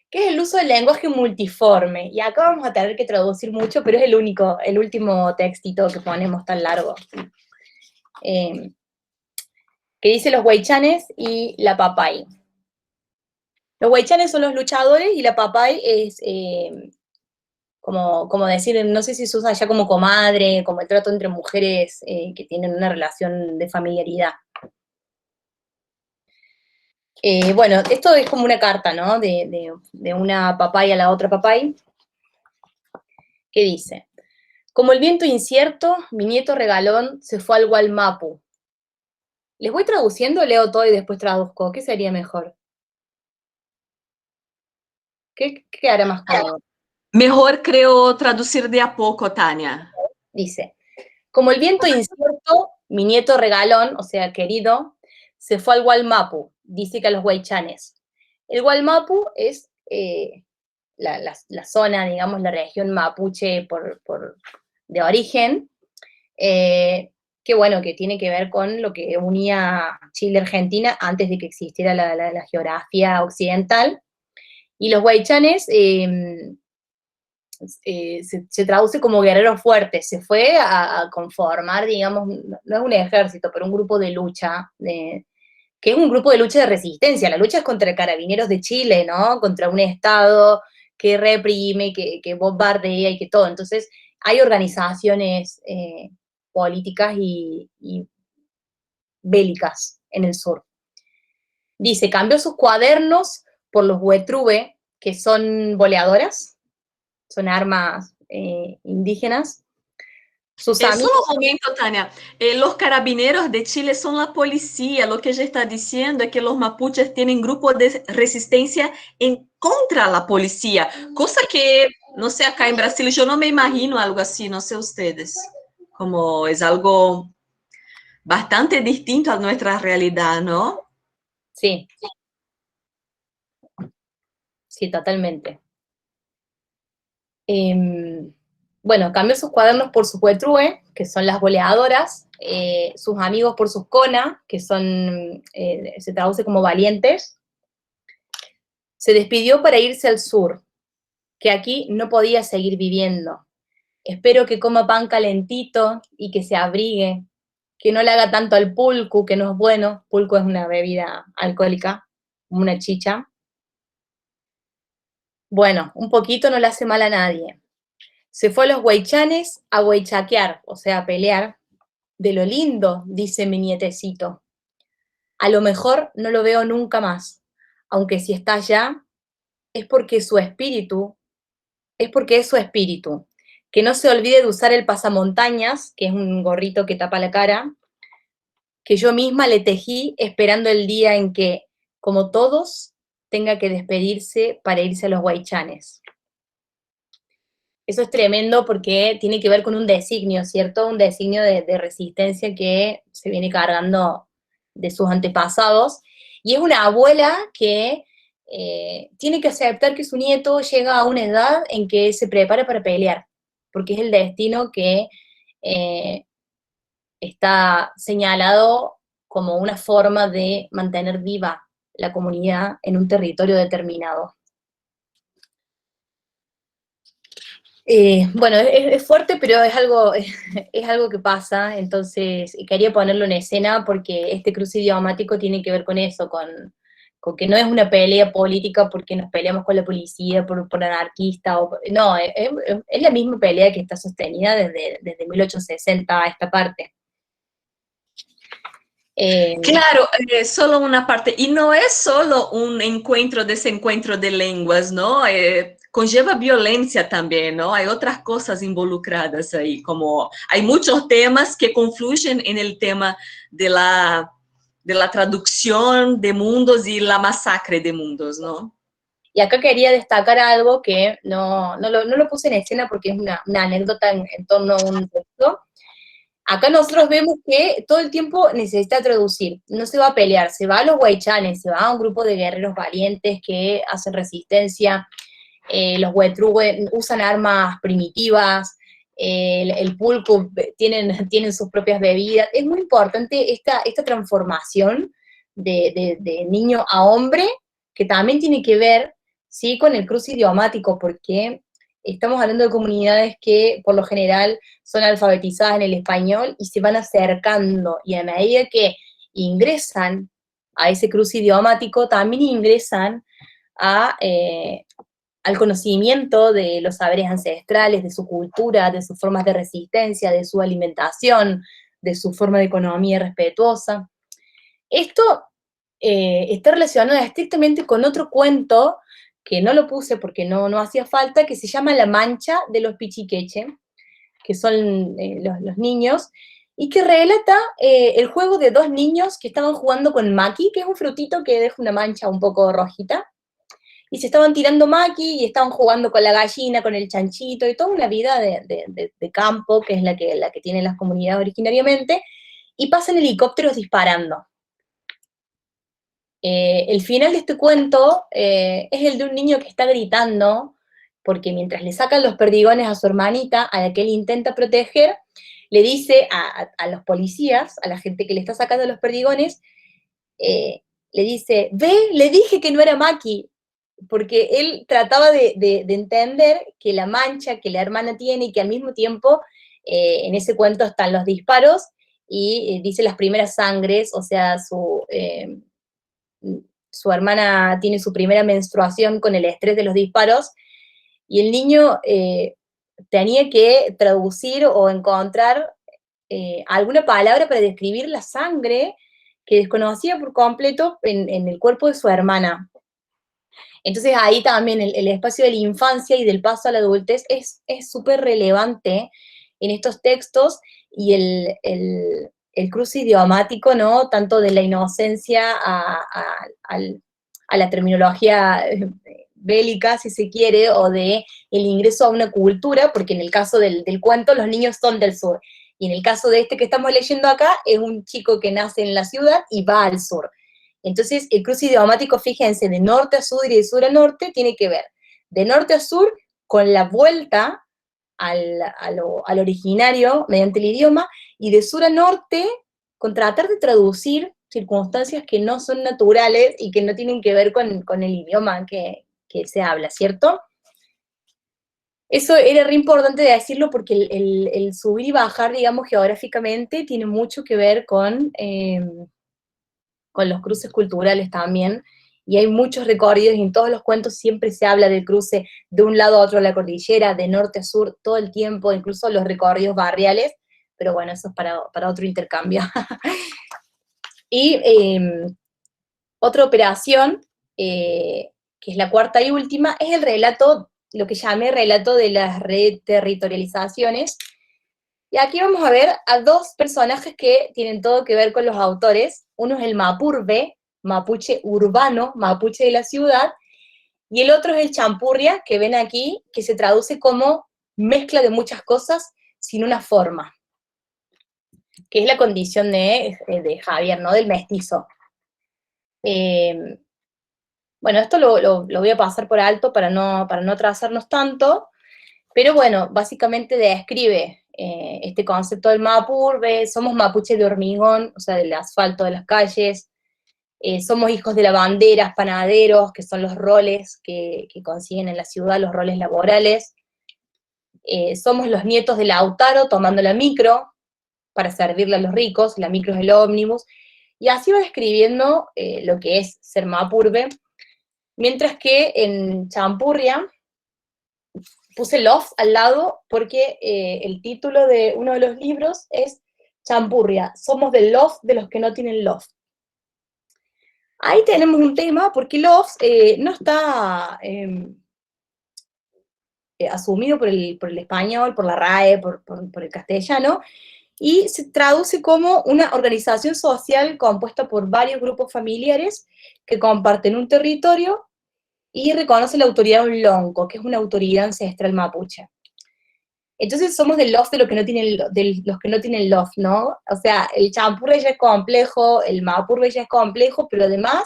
Speaker 2: que es el uso del lenguaje multiforme. Y acá vamos a tener que traducir mucho, pero es el último textito que ponemos tan largo. Que dice los huaychanes y la papay. Los huaychanes son los luchadores y la papay es como decir, no sé si se usa ya como comadre, como el trato entre mujeres que tienen una relación de familiaridad. Bueno, esto es como una carta, ¿no? De una papay a la otra papay, que dice: como el viento incierto, mi nieto regalón se fue al Gualmapu. ¿Les voy traduciendo, leo todo y después traduzco? ¿Qué sería mejor? ¿Qué hará más cómodo?
Speaker 1: Mejor creo traducir de a poco, Tania.
Speaker 2: Dice: como el viento incierto, mi nieto regalón, o sea, querido, se fue al Gualmapu, dice que a los huaychanes. El Gualmapu es la zona, digamos, la región mapuche de origen, que bueno, que tiene que ver con lo que unía Chile y Argentina antes de que existiera la geografía occidental. Y los huaychanes se traduce como guerreros fuertes, se fue a conformar, digamos, no es un ejército, pero un grupo de lucha, que es un grupo de lucha de resistencia. La lucha es contra carabineros de Chile, ¿no? Contra un Estado que reprime, que bombardea y que todo. Entonces, hay organizaciones políticas y bélicas en el sur. Dice, cambió sus cuadernos por los huetrube, que son boleadoras, son armas indígenas. Sus amigos...
Speaker 1: Solo un momento, Tania. Los carabineros de Chile son la policía. Lo que ella está diciendo es que los mapuches tienen grupos de resistencia en contra de la policía, cosa que, no sé, acá en Brasil yo no me imagino algo así, no sé ustedes, como es algo bastante distinto a nuestra realidad, ¿no?
Speaker 2: Sí, sí, totalmente. Bueno, cambió sus cuadernos por sus huetrue, que son las boleadoras, sus amigos por sus cona, que son, se traduce como valientes. Se despidió para irse al sur, que aquí no podía seguir viviendo. Espero que coma pan calentito y que se abrigue, que no le haga tanto al pulcu, que no es bueno. Pulcu es una bebida alcohólica, una chicha. Bueno, un poquito no le hace mal a nadie. Se fue a los huaychanes a huaychaquear, o sea, a pelear. De lo lindo, dice mi nietecito. A lo mejor no lo veo nunca más, aunque si está allá, es porque es su espíritu. Que no se olvide de usar el pasamontañas, que es un gorrito que tapa la cara, que yo misma le tejí esperando el día en que, como todos, tenga que despedirse para irse a los huaychanes. Eso es tremendo porque tiene que ver con un designio, ¿cierto? Un designio de resistencia que se viene cargando de sus antepasados. Y es una abuela que tiene que aceptar que su nieto llega a una edad en que se prepara para pelear, porque es el destino que está señalado como una forma de mantener viva la comunidad en un territorio determinado. Bueno, es fuerte, pero es algo que pasa, entonces quería ponerlo en escena porque este cruce idiomático tiene que ver con eso, con que no es una pelea política porque nos peleamos con la policía por anarquista, no, es la misma pelea que está sostenida desde 1860 a esta parte.
Speaker 1: Claro, solo una parte, y no es solo un encuentro, desencuentro de lenguas, ¿no? Conlleva violencia también, ¿no? Hay otras cosas involucradas ahí, como hay muchos temas que confluyen en el tema de la traducción de mundos y la masacre de mundos, ¿no?
Speaker 2: Y acá quería destacar algo que no lo puse en escena porque es una anécdota en torno a un texto. Acá nosotros vemos que todo el tiempo necesita traducir, no se va a pelear, se va a los huaychanes, se va a un grupo de guerreros valientes que hacen resistencia, los huetrúes usan armas primitivas, el pulco tienen sus propias bebidas. Es muy importante esta transformación de niño a hombre, que también tiene que ver, ¿sí?, con el cruce idiomático, porque estamos hablando de comunidades que por lo general son alfabetizadas en el español y se van acercando, y a medida que ingresan a ese cruce idiomático, también ingresan al conocimiento de los saberes ancestrales, de su cultura, de sus formas de resistencia, de su alimentación, de su forma de economía respetuosa. Esto está relacionado estrictamente con otro cuento, que no lo puse porque no hacía falta, que se llama La Mancha de los Pichiqueche, que son los niños, y que relata el juego de dos niños que estaban jugando con maqui, que es un frutito que deja una mancha un poco rojita, y se estaban tirando maqui y estaban jugando con la gallina, con el chanchito, y toda una vida de campo, que es la que tienen las comunidades originariamente, y pasan helicópteros disparando. El final de este cuento es el de un niño que está gritando, porque mientras le sacan los perdigones a su hermanita, a la que él intenta proteger, le dice a los policías, a la gente que le está sacando los perdigones, le dice, ve, le dije que no era Maki, porque él trataba de entender que la mancha que la hermana tiene y que al mismo tiempo en ese cuento están los disparos y dice las primeras sangres, o sea, su hermana tiene su primera menstruación con el estrés de los disparos, y el niño tenía que traducir o encontrar alguna palabra para describir la sangre que desconocía por completo en el cuerpo de su hermana. Entonces ahí también el espacio de la infancia y del paso a la adultez es súper relevante en estos textos, y el cruce idiomático, ¿no? Tanto de la inocencia a la terminología bélica, si se quiere, o de el ingreso a una cultura, porque en el caso del cuento los niños son del sur, y en el caso de este que estamos leyendo acá, es un chico que nace en la ciudad y va al sur. Entonces, el cruce idiomático, fíjense, de norte a sur y de sur a norte, tiene que ver de norte a sur con la vuelta al originario mediante el idioma, y de sur a norte con tratar de traducir circunstancias que no son naturales y que no tienen que ver con el idioma que se habla, ¿cierto? Eso era re importante de decirlo porque el subir y bajar, digamos, geográficamente, tiene mucho que ver con los cruces culturales también, y hay muchos recorridos, y en todos los cuentos siempre se habla del cruce de un lado a otro de la cordillera, de norte a sur, todo el tiempo, incluso los recorridos barriales, pero bueno, eso es para otro intercambio. Y otra operación, que es la cuarta y última, es el relato, lo que llamé relato de las reterritorializaciones. Y aquí vamos a ver a dos personajes que tienen todo que ver con los autores. Uno es el Mapurbe, mapuche urbano, mapuche de la ciudad, y el otro es el Champurria, que ven aquí, que se traduce como mezcla de muchas cosas sin una forma, que es la condición de Javier, ¿no? Del mestizo. Bueno, esto lo voy a pasar por alto para no atrasarnos tanto, pero bueno, básicamente describe este concepto del Mapurbe. Somos mapuches de hormigón, o sea, del asfalto de las calles. Somos hijos de lavanderas, panaderos, que son los roles que consiguen en la ciudad, los roles laborales. Somos los nietos de Lautaro tomando la micro para servirle a los ricos, la micro es el ómnibus, Y así va describiendo lo que es ser mapurbe, mientras que en Champurria puse Lof al lado porque el título de uno de los libros es Champurria, somos del Lof de los que no tienen Lof. Ahí tenemos un tema porque Lof no está asumido por el español, por la RAE, por el castellano, y se traduce como una organización social compuesta por varios grupos familiares que comparten un territorio y reconoce la autoridad de un lonco, que es una autoridad ancestral mapuche. Entonces somos del lof de los que no tienen, de los que no tienen lof, ¿no? O sea, el champurre ya es complejo, el mapurbe ya es complejo, pero además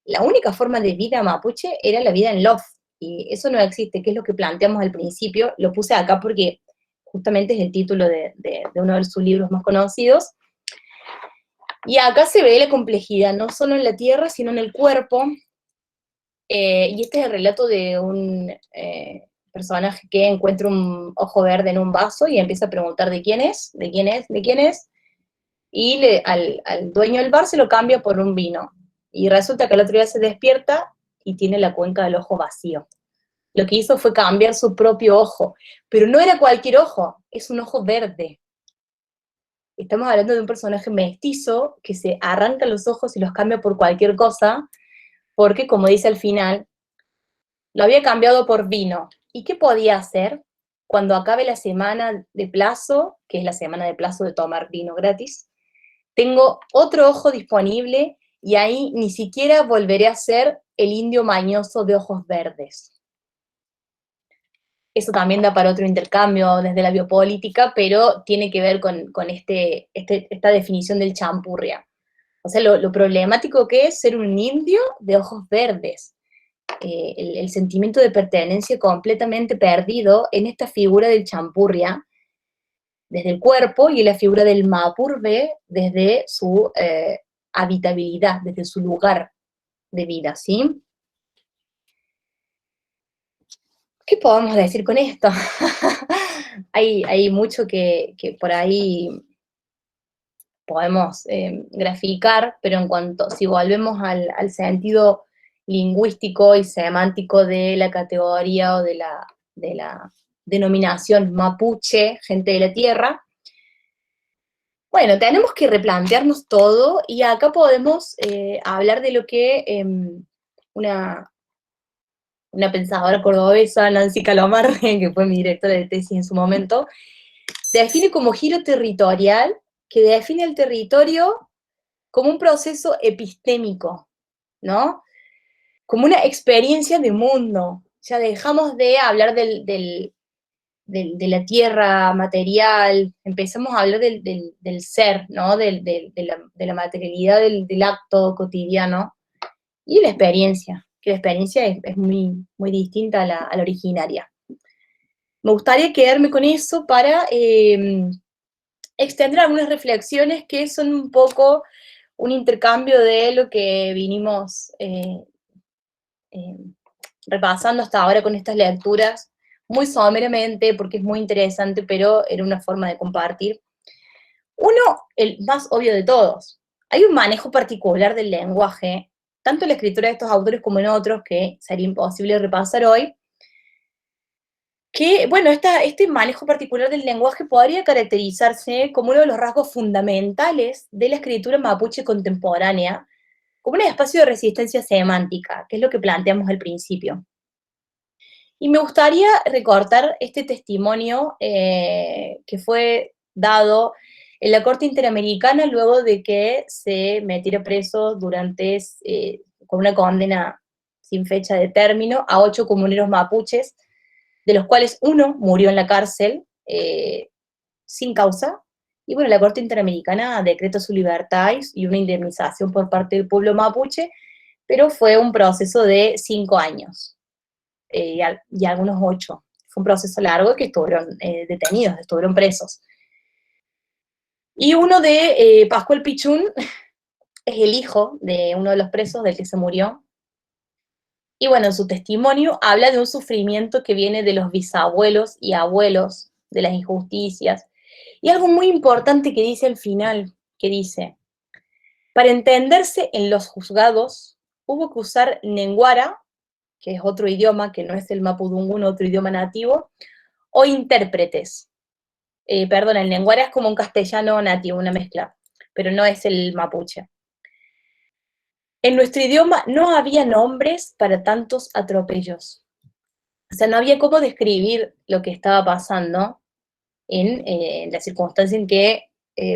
Speaker 2: la única forma de vida mapuche era la vida en lof, y eso no existe, que es lo que planteamos al principio. Lo puse acá porque justamente es el título de uno de sus libros más conocidos. Y acá se ve la complejidad, no solo en la tierra, sino en el cuerpo. Y este es el relato de un personaje que encuentra un ojo verde en un vaso y empieza a preguntar de quién es, de quién es, de quién es, y al dueño del bar se lo cambia por un vino. Y resulta que el otro día se despierta y tiene la cuenca del ojo vacío. Lo que hizo fue cambiar su propio ojo, pero no era cualquier ojo, es un ojo verde. Estamos hablando de un personaje mestizo que se arranca los ojos y los cambia por cualquier cosa, porque, como dice al final, lo había cambiado por vino. ¿Y qué podía hacer? Cuando acabe la semana de plazo, que es la semana de plazo de tomar vino gratis, tengo otro ojo disponible y ahí ni siquiera volveré a ser el indio mañoso de ojos verdes. Eso también da para otro intercambio desde la biopolítica, pero tiene que ver con esta definición del champurria. O sea, lo problemático que es ser un indio de ojos verdes. El sentimiento de pertenencia completamente perdido en esta figura del champurria, desde el cuerpo, y en la figura del mapurbe desde su habitabilidad, desde su lugar de vida, ¿sí? ¿Qué podemos decir con esto? Hay mucho que por ahí podemos graficar, pero si volvemos al sentido lingüístico y semántico de la categoría o de la denominación mapuche, gente de la tierra, bueno, tenemos que replantearnos todo, y acá podemos hablar de lo que una pensadora cordobesa, Nancy Calomar, que fue mi directora de tesis en su momento, define como giro territorial, que define el territorio como un proceso epistémico, ¿no? Como una experiencia de mundo. Ya dejamos de hablar de la tierra material, empezamos a hablar del ser, ¿no? De la materialidad del acto cotidiano, y la experiencia, que la experiencia es muy, muy distinta a la originaria. Me gustaría quedarme con eso para extender algunas reflexiones que son un poco un intercambio de lo que vinimos repasando hasta ahora con estas lecturas, muy someramente, porque es muy interesante, pero era una forma de compartir. Uno, el más obvio de todos, hay un manejo particular del lenguaje, tanto en la escritura de estos autores como en otros, que sería imposible repasar hoy, que, bueno, este manejo particular del lenguaje podría caracterizarse como uno de los rasgos fundamentales de la escritura mapuche contemporánea, como un espacio de resistencia semántica, que es lo que planteamos al principio. Y me gustaría recortar este testimonio que fue dado en la Corte Interamericana luego de que se metiera preso con una condena sin fecha de término a 8 comuneros mapuches, de los cuales uno murió en la cárcel sin causa. Y bueno, la Corte Interamericana decreta su libertad y una indemnización por parte del pueblo mapuche, pero fue un proceso de 5 años. Y algunos 8. Fue un proceso largo que estuvieron detenidos, estuvieron presos. Y uno de Pascual Pichún es el hijo de uno de los presos del que se murió. Y bueno, en su testimonio habla de un sufrimiento que viene de los bisabuelos y abuelos, de las injusticias. Y algo muy importante que dice al final, que dice: Para entenderse en los juzgados, hubo que usar Nenguara, que es otro idioma, que no es el mapudungún, otro idioma nativo, o intérpretes. Perdón, el Nenguara es como un castellano nativo, una mezcla, pero no es el mapuche. En nuestro idioma no había nombres para tantos atropellos. O sea, no había cómo describir lo que estaba pasando en la circunstancia en que,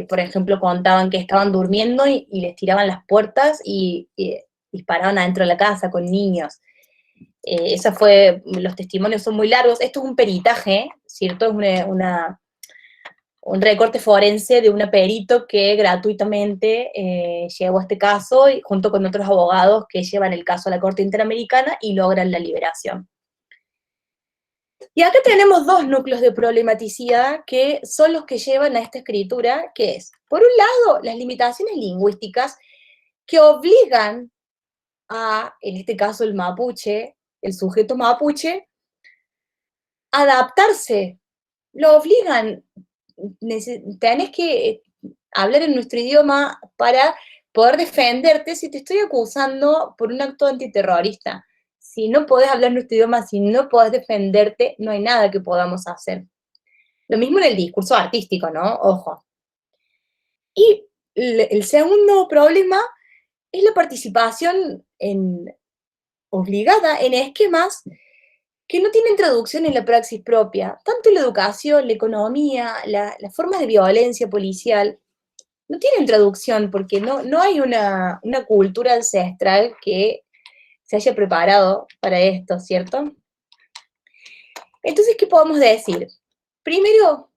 Speaker 2: por ejemplo, contaban que estaban durmiendo y les tiraban las puertas y disparaban adentro de la casa con niños. Los testimonios son muy largos. Esto es un peritaje, ¿cierto? Es un recorte forense de un perito que gratuitamente llevó este caso y, junto con otros abogados que llevan el caso a la Corte Interamericana y logran la liberación. Y acá tenemos dos núcleos de problematicidad que son los que llevan a esta escritura, que es, por un lado, las limitaciones lingüísticas que obligan a, en este caso el mapuche, el sujeto mapuche, a adaptarse. Lo obligan, tenés que hablar en nuestro idioma para poder defenderte si te estoy acusando por un acto antiterrorista. Si no podés hablar nuestro idioma, si no podés defenderte, no hay nada que podamos hacer. Lo mismo en el discurso artístico, ¿no? Ojo. Y el segundo problema es la participación obligada en esquemas que no tienen traducción en la praxis propia. Tanto la educación, la economía, las formas de violencia policial, no tienen traducción porque no hay una cultura ancestral que se haya preparado para esto, ¿cierto? Entonces, ¿qué podemos decir? Primero,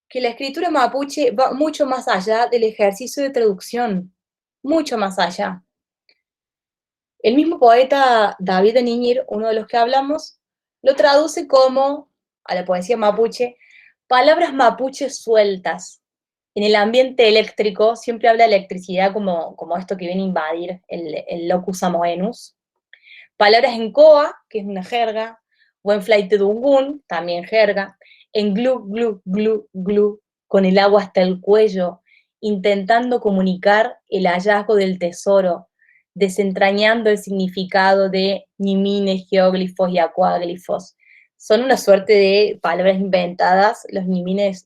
Speaker 2: que la escritura mapuche va mucho más allá del ejercicio de traducción, mucho más allá. El mismo poeta David de Niñir, uno de los que hablamos, lo traduce como, a la poesía mapuche, palabras mapuches sueltas. En el ambiente eléctrico siempre habla de electricidad como esto que viene a invadir el locus amoenus. Palabras en coa, que es una jerga, o en flaitedungún, también jerga, en glu, glu, glu, glu, con el agua hasta el cuello, intentando comunicar el hallazgo del tesoro, desentrañando el significado de ñimines, geóglifos y acuáglifos. Son una suerte de palabras inventadas. Los ñimines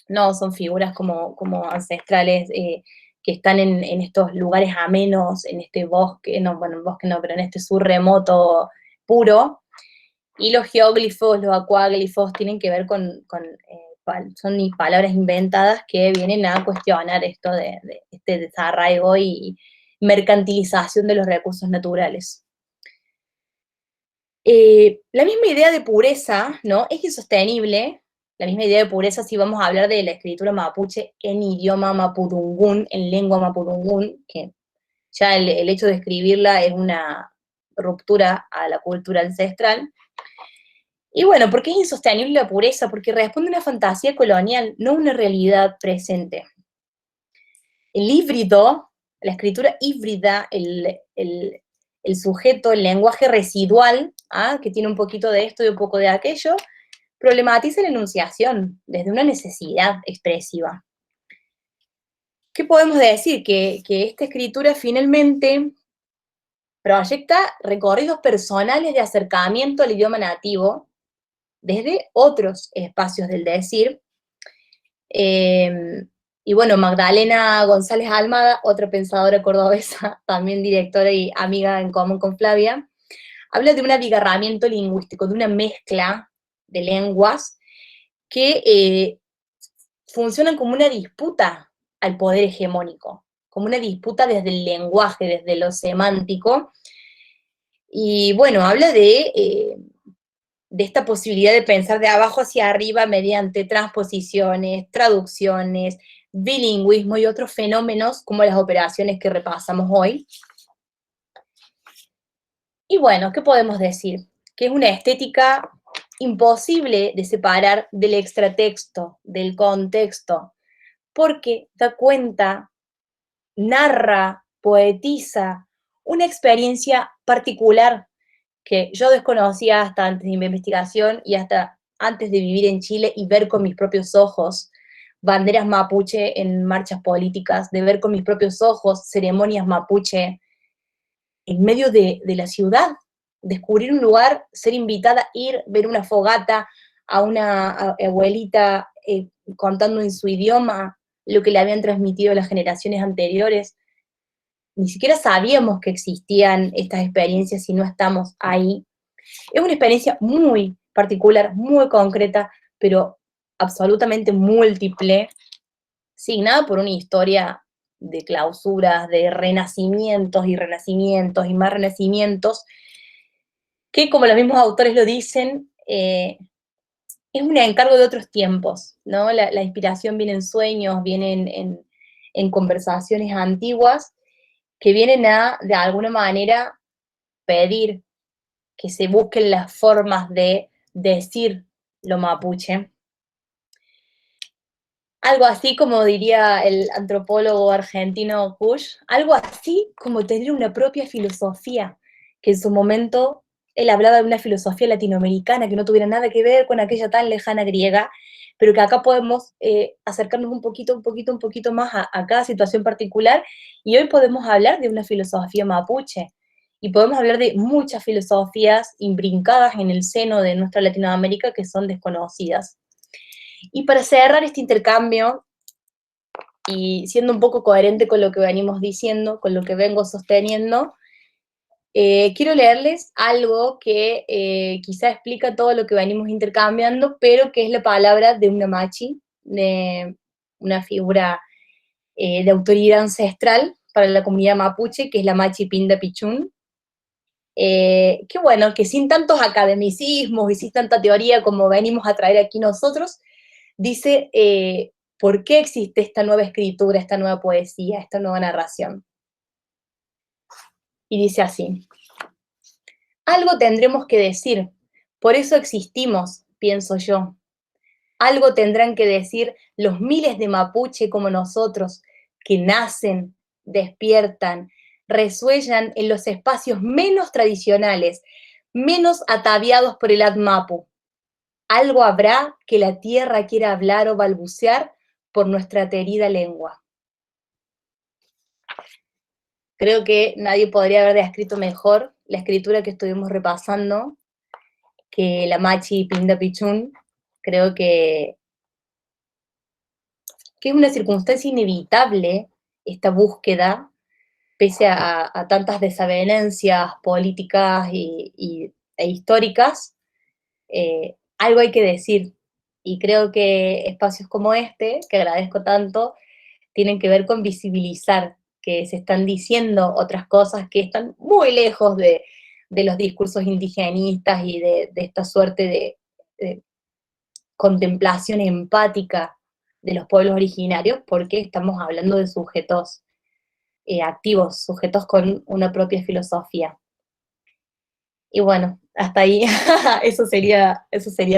Speaker 2: no son figuras como ancestrales que están en estos lugares amenos, en este bosque, no, bueno, bosque no, pero en este sur remoto puro. Y los geóglifos, los acuáglifos, tienen que ver son palabras inventadas que vienen a cuestionar esto de este desarraigo y mercantilización de los recursos naturales. La misma idea de pureza, ¿no? Es insostenible. La misma idea de pureza si vamos a hablar de la escritura mapuche en idioma mapudungún, en lengua mapudungún, que ya el hecho de escribirla es una ruptura a la cultura ancestral. Y bueno, ¿por qué es insostenible la pureza? Porque responde a una fantasía colonial, no a una realidad presente. El híbrido, la escritura híbrida, el sujeto, el lenguaje residual, que tiene un poquito de esto y un poco de aquello, problematiza la enunciación desde una necesidad expresiva. ¿Qué podemos decir? Que esta escritura finalmente proyecta recorridos personales de acercamiento al idioma nativo desde otros espacios del decir. Y bueno, Magdalena González Almada, otra pensadora cordobesa, también directora y amiga en común con Flavia, habla de un abigarramiento lingüístico, de una mezcla de lenguas que funcionan como una disputa al poder hegemónico, como una disputa desde el lenguaje, desde lo semántico. Y bueno, habla de esta posibilidad de pensar de abajo hacia arriba mediante transposiciones, traducciones, bilingüismo y otros fenómenos como las operaciones que repasamos hoy. Y bueno, ¿qué podemos decir? Que es una estética imposible de separar del extratexto, del contexto, porque da cuenta, narra, poetiza una experiencia particular que yo desconocía hasta antes de mi investigación y hasta antes de vivir en Chile y ver con mis propios ojos banderas mapuche en marchas políticas, de ver con mis propios ojos ceremonias mapuche en medio de la ciudad, descubrir un lugar, ser invitada, ir, ver una fogata a una abuelita contando en su idioma lo que le habían transmitido las generaciones anteriores. Ni siquiera sabíamos que existían estas experiencias si no estamos ahí. Es una experiencia muy particular, muy concreta, pero absolutamente múltiple, signada por una historia de clausuras, de renacimientos y renacimientos y más renacimientos, que como los mismos autores lo dicen, es un encargo de otros tiempos, ¿no? La inspiración viene en sueños, viene en conversaciones antiguas, que vienen a, de alguna manera, pedir que se busquen las formas de decir lo mapuche. Algo así como diría el antropólogo argentino Kusch, algo así como tener una propia filosofía, que en su momento él hablaba de una filosofía latinoamericana que no tuviera nada que ver con aquella tan lejana griega, pero que acá podemos acercarnos un poquito más a cada situación particular, y hoy podemos hablar de una filosofía mapuche, y podemos hablar de muchas filosofías imbrincadas en el seno de nuestra Latinoamérica que son desconocidas. Y para cerrar este intercambio, y siendo un poco coherente con lo que venimos diciendo, con lo que vengo sosteniendo, quiero leerles algo que quizá explica todo lo que venimos intercambiando, pero que es la palabra de una machi, de una figura de autoridad ancestral para la comunidad mapuche, que es la Machi Pinda Pichún. Que bueno, que sin tantos academicismos y sin tanta teoría como venimos a traer aquí nosotros, dice por qué existe esta nueva escritura, esta nueva poesía, esta nueva narración. Y dice así: algo tendremos que decir, por eso existimos, pienso yo. Algo tendrán que decir los miles de mapuche como nosotros, que nacen, despiertan, resuellan en los espacios menos tradicionales, menos ataviados por el Atmapu. Algo habrá que la tierra quiera hablar o balbucear por nuestra querida lengua. Creo que nadie podría haber descrito mejor la escritura que estuvimos repasando que la Machi Pinda Pichún. Creo que es una circunstancia inevitable esta búsqueda, pese a tantas desavenencias políticas e históricas, algo hay que decir. Y creo que espacios como este, que agradezco tanto, tienen que ver con visibilizar que se están diciendo otras cosas que están muy lejos de los discursos indigenistas y de esta suerte de contemplación empática de los pueblos originarios, porque estamos hablando de sujetos activos, sujetos con una propia filosofía. Y bueno, hasta ahí, eso sería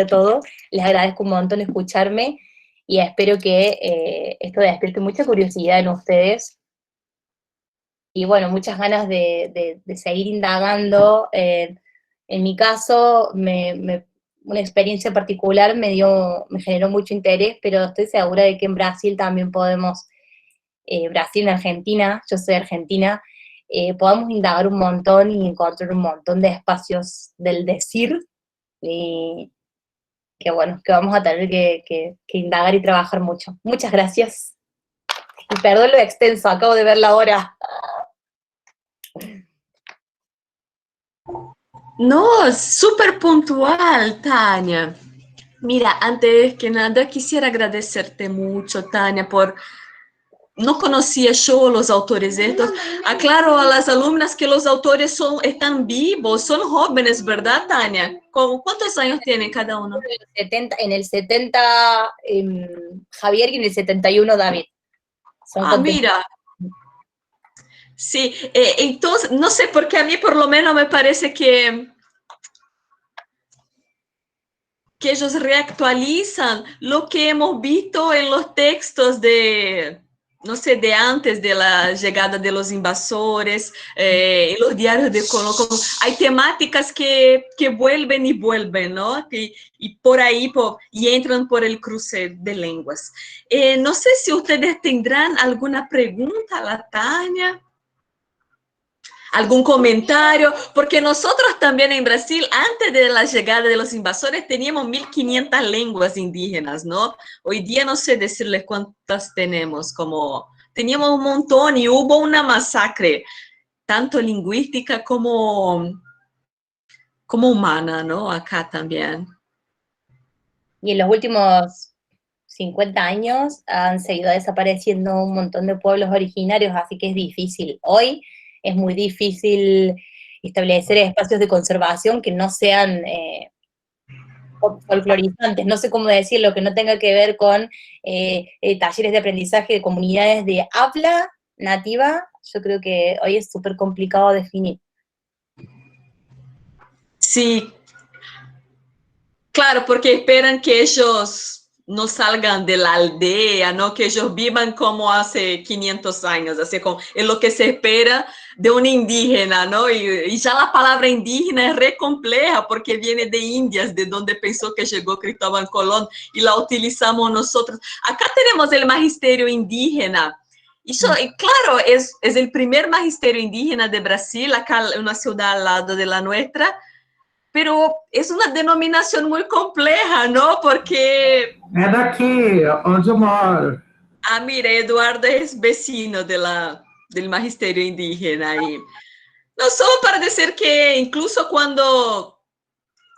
Speaker 2: todo. Les agradezco un montón escucharme y espero que esto despierte mucha curiosidad en ustedes. Y bueno, muchas ganas de seguir indagando. En mi caso, una experiencia particular me generó mucho interés, pero estoy segura de que en Brasil también podemos, Brasil, Argentina, yo soy argentina, podamos indagar un montón y encontrar un montón de espacios del decir, y que bueno, que vamos a tener que indagar y trabajar mucho. Muchas gracias. Y perdón lo extenso, acabo de ver la hora.
Speaker 1: No, súper puntual, Tania. Mira, antes que nada quisiera agradecerte mucho, Tania, por... No conocía yo los autores estos. Aclaro a las alumnas que los autores están vivos, son jóvenes, ¿verdad, Tania? ¿Cuántos años tienen cada uno?
Speaker 2: En el 70 Javier y en el 71 David.
Speaker 1: Mira. Sí, entonces, no sé por qué a mí por lo menos me parece que ellos reactualizan lo que hemos visto en los textos de no sé, de antes de la llegada de los invasores, en los diarios de Colón, como hay temáticas que vuelven y vuelven, ¿no? Y por ahí, y entran por el cruce de lenguas. No sé si ustedes tendrán alguna pregunta a la Tania, algún comentario, porque nosotros también en Brasil, antes de la llegada de los invasores, teníamos 1500 lenguas indígenas, ¿no? Hoy día no sé decirles cuántas tenemos, como teníamos un montón y hubo una masacre, tanto lingüística como humana, ¿no? Acá también.
Speaker 2: Y en los últimos 50 años han seguido desapareciendo un montón de pueblos originarios, así que es difícil. Hoy es muy difícil establecer espacios de conservación que no sean folclorizantes, no sé cómo decirlo, que no tenga que ver con talleres de aprendizaje de comunidades de habla nativa. Yo creo que hoy es súper complicado definir.
Speaker 1: Sí, claro, porque esperan que ellos no salgan de la aldea, ¿no? Que ellos vivan como hace 500 años, así como es lo que se espera de un indígena, ¿no? Y ya la palabra indígena es re compleja porque viene de Indias, de donde pensó que llegó Cristóbal Colón y la utilizamos nosotros. Acá tenemos el magisterio indígena. Y claro, es el primer magisterio indígena de Brasil, acá en una ciudad al lado de la nuestra, pero es una denominación muy compleja, ¿no? Porque,
Speaker 3: É daqui, onde eu moro.
Speaker 1: mira, Eduardo es vecino del magisterio indígena y no solo para decir que incluso cuando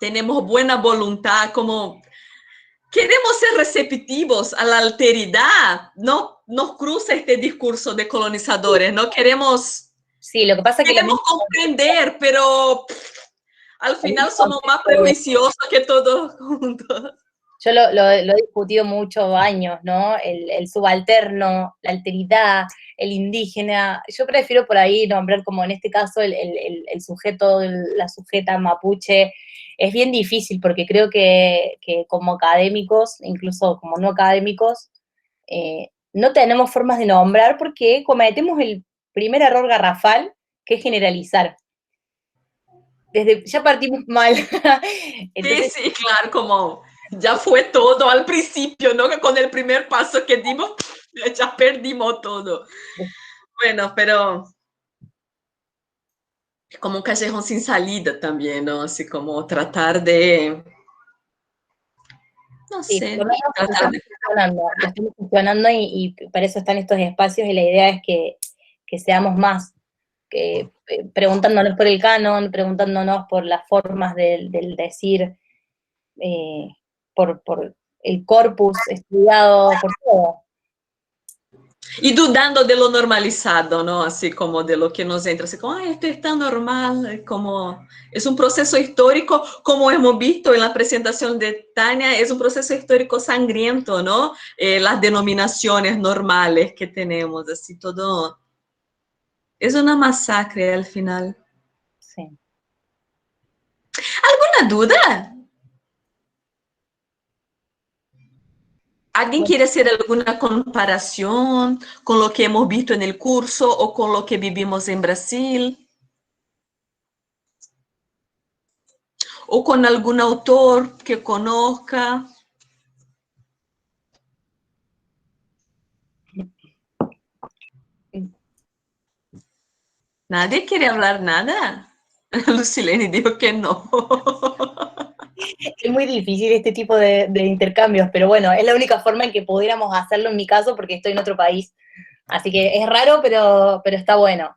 Speaker 1: tenemos buena voluntad, como queremos ser receptivos a la alteridad, no nos cruza este discurso de colonizadores, no queremos,
Speaker 2: Sí, lo que pasa es que
Speaker 1: queremos comprender, pero al final somos más prejuiciosos que todos juntos.
Speaker 2: yo lo he discutido muchos años, ¿no? El subalterno, la alteridad, el indígena. Yo prefiero por ahí nombrar como en este caso el sujeto, la sujeta mapuche. Es bien difícil porque creo que como académicos, incluso como no académicos, no tenemos formas de nombrar porque cometemos el primer error garrafal, que es generalizar. Ya partimos mal. Entonces,
Speaker 1: Sí, claro, como ya fue todo al principio, ¿no? Con el primer paso que dimos, ya perdimos todo. Bueno, pero es como un callejón sin salida también, ¿no? Así como tratar de, no
Speaker 2: sí, por lo
Speaker 1: sé,
Speaker 2: menos
Speaker 1: tratar de...
Speaker 2: lo estamos funcionando y para eso están estos espacios y la idea es que seamos más, que preguntándonos por el canon, preguntándonos por las formas del decir, eh, por el corpus estudiado, por todo.
Speaker 1: Y dudando de lo normalizado, ¿no? Así como de lo que nos entra, así como, ay, esto está normal, como es un proceso histórico, como hemos visto en la presentación de Tania, es un proceso histórico sangriento, ¿no? Las denominaciones normales que tenemos, así todo, es una masacre al final.
Speaker 2: Sí.
Speaker 1: ¿Alguna duda? ¿Alguien quiere hacer alguna comparación con lo que hemos visto en el curso o con lo que vivimos en Brasil? ¿O con algún autor que conozca? ¿Nadie quiere hablar nada? Lucilene dijo que no.
Speaker 2: Es muy difícil este tipo de intercambios, pero bueno, es la única forma en que pudiéramos hacerlo en mi caso porque estoy en otro país. Así que es raro, pero está bueno.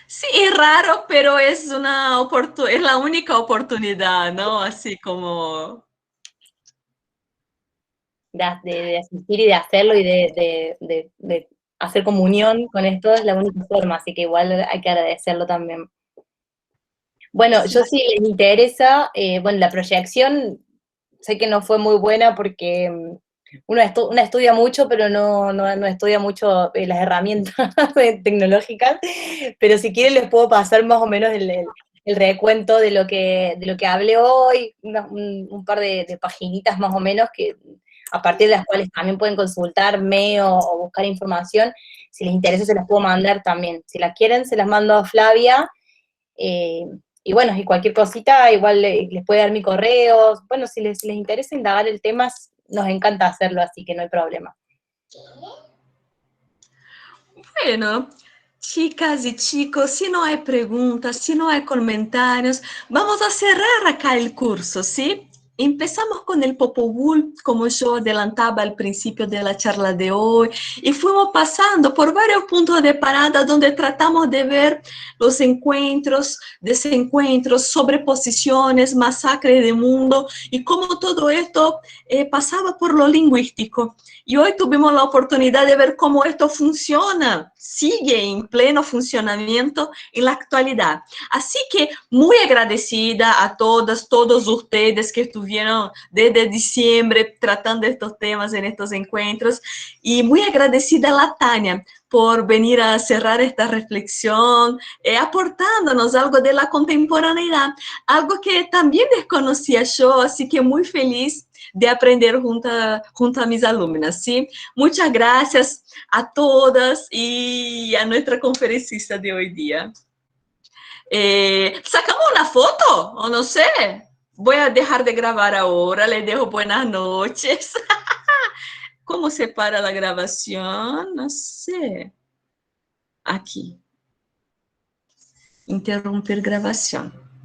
Speaker 1: Sí, es raro, pero es es la única oportunidad, ¿no? Así como...
Speaker 2: De asistir y de hacerlo y de hacer comunión con esto es la única forma, así que igual hay que agradecerlo también. Bueno,
Speaker 1: Sí.
Speaker 2: yo sí les interesa, bueno, la proyección sé que no fue muy buena porque uno estudia mucho, pero no estudia mucho las herramientas tecnológicas, pero si quieren les puedo pasar más o menos el recuento de lo que hablé hoy, un par de paginitas más o menos que a partir de las cuales también pueden consultarme o buscar información. Si les interesa, se las puedo mandar también. Si las quieren, se las mando a Flavia. Y bueno, y cualquier cosita, igual les puede dar mi correo. Bueno, si les interesa indagar el tema, nos encanta hacerlo, así que no hay problema.
Speaker 1: Bueno, chicas y chicos, si no hay preguntas, si no hay comentarios, vamos a cerrar acá el curso, ¿sí? Empezamos con el Popol, como yo adelantaba al principio de la charla de hoy, y fuimos pasando por varios puntos de parada donde tratamos de ver los encuentros, desencuentros, sobreposiciones, masacre de mundo, y cómo todo esto pasaba por lo lingüístico. Y hoy tuvimos la oportunidad de ver cómo esto funciona, sigue en pleno funcionamiento en la actualidad. Así que muy agradecida a todas, todos ustedes que estuvieron desde diciembre tratando estos temas en estos encuentros, y muy agradecida a la Tania por venir a cerrar esta reflexión, aportándonos algo de la contemporaneidad, algo que también desconocía yo, así que muy feliz de aprender junto a mis alumnas, ¿sí? Muchas gracias a todas y a nuestra conferencista de hoy día. ¿Sacamos una foto? O no sé. Voy a dejar de grabar ahora, les dejo buenas noches. ¿Cómo se para la grabación? No sé. Aquí. Interrumpir grabación.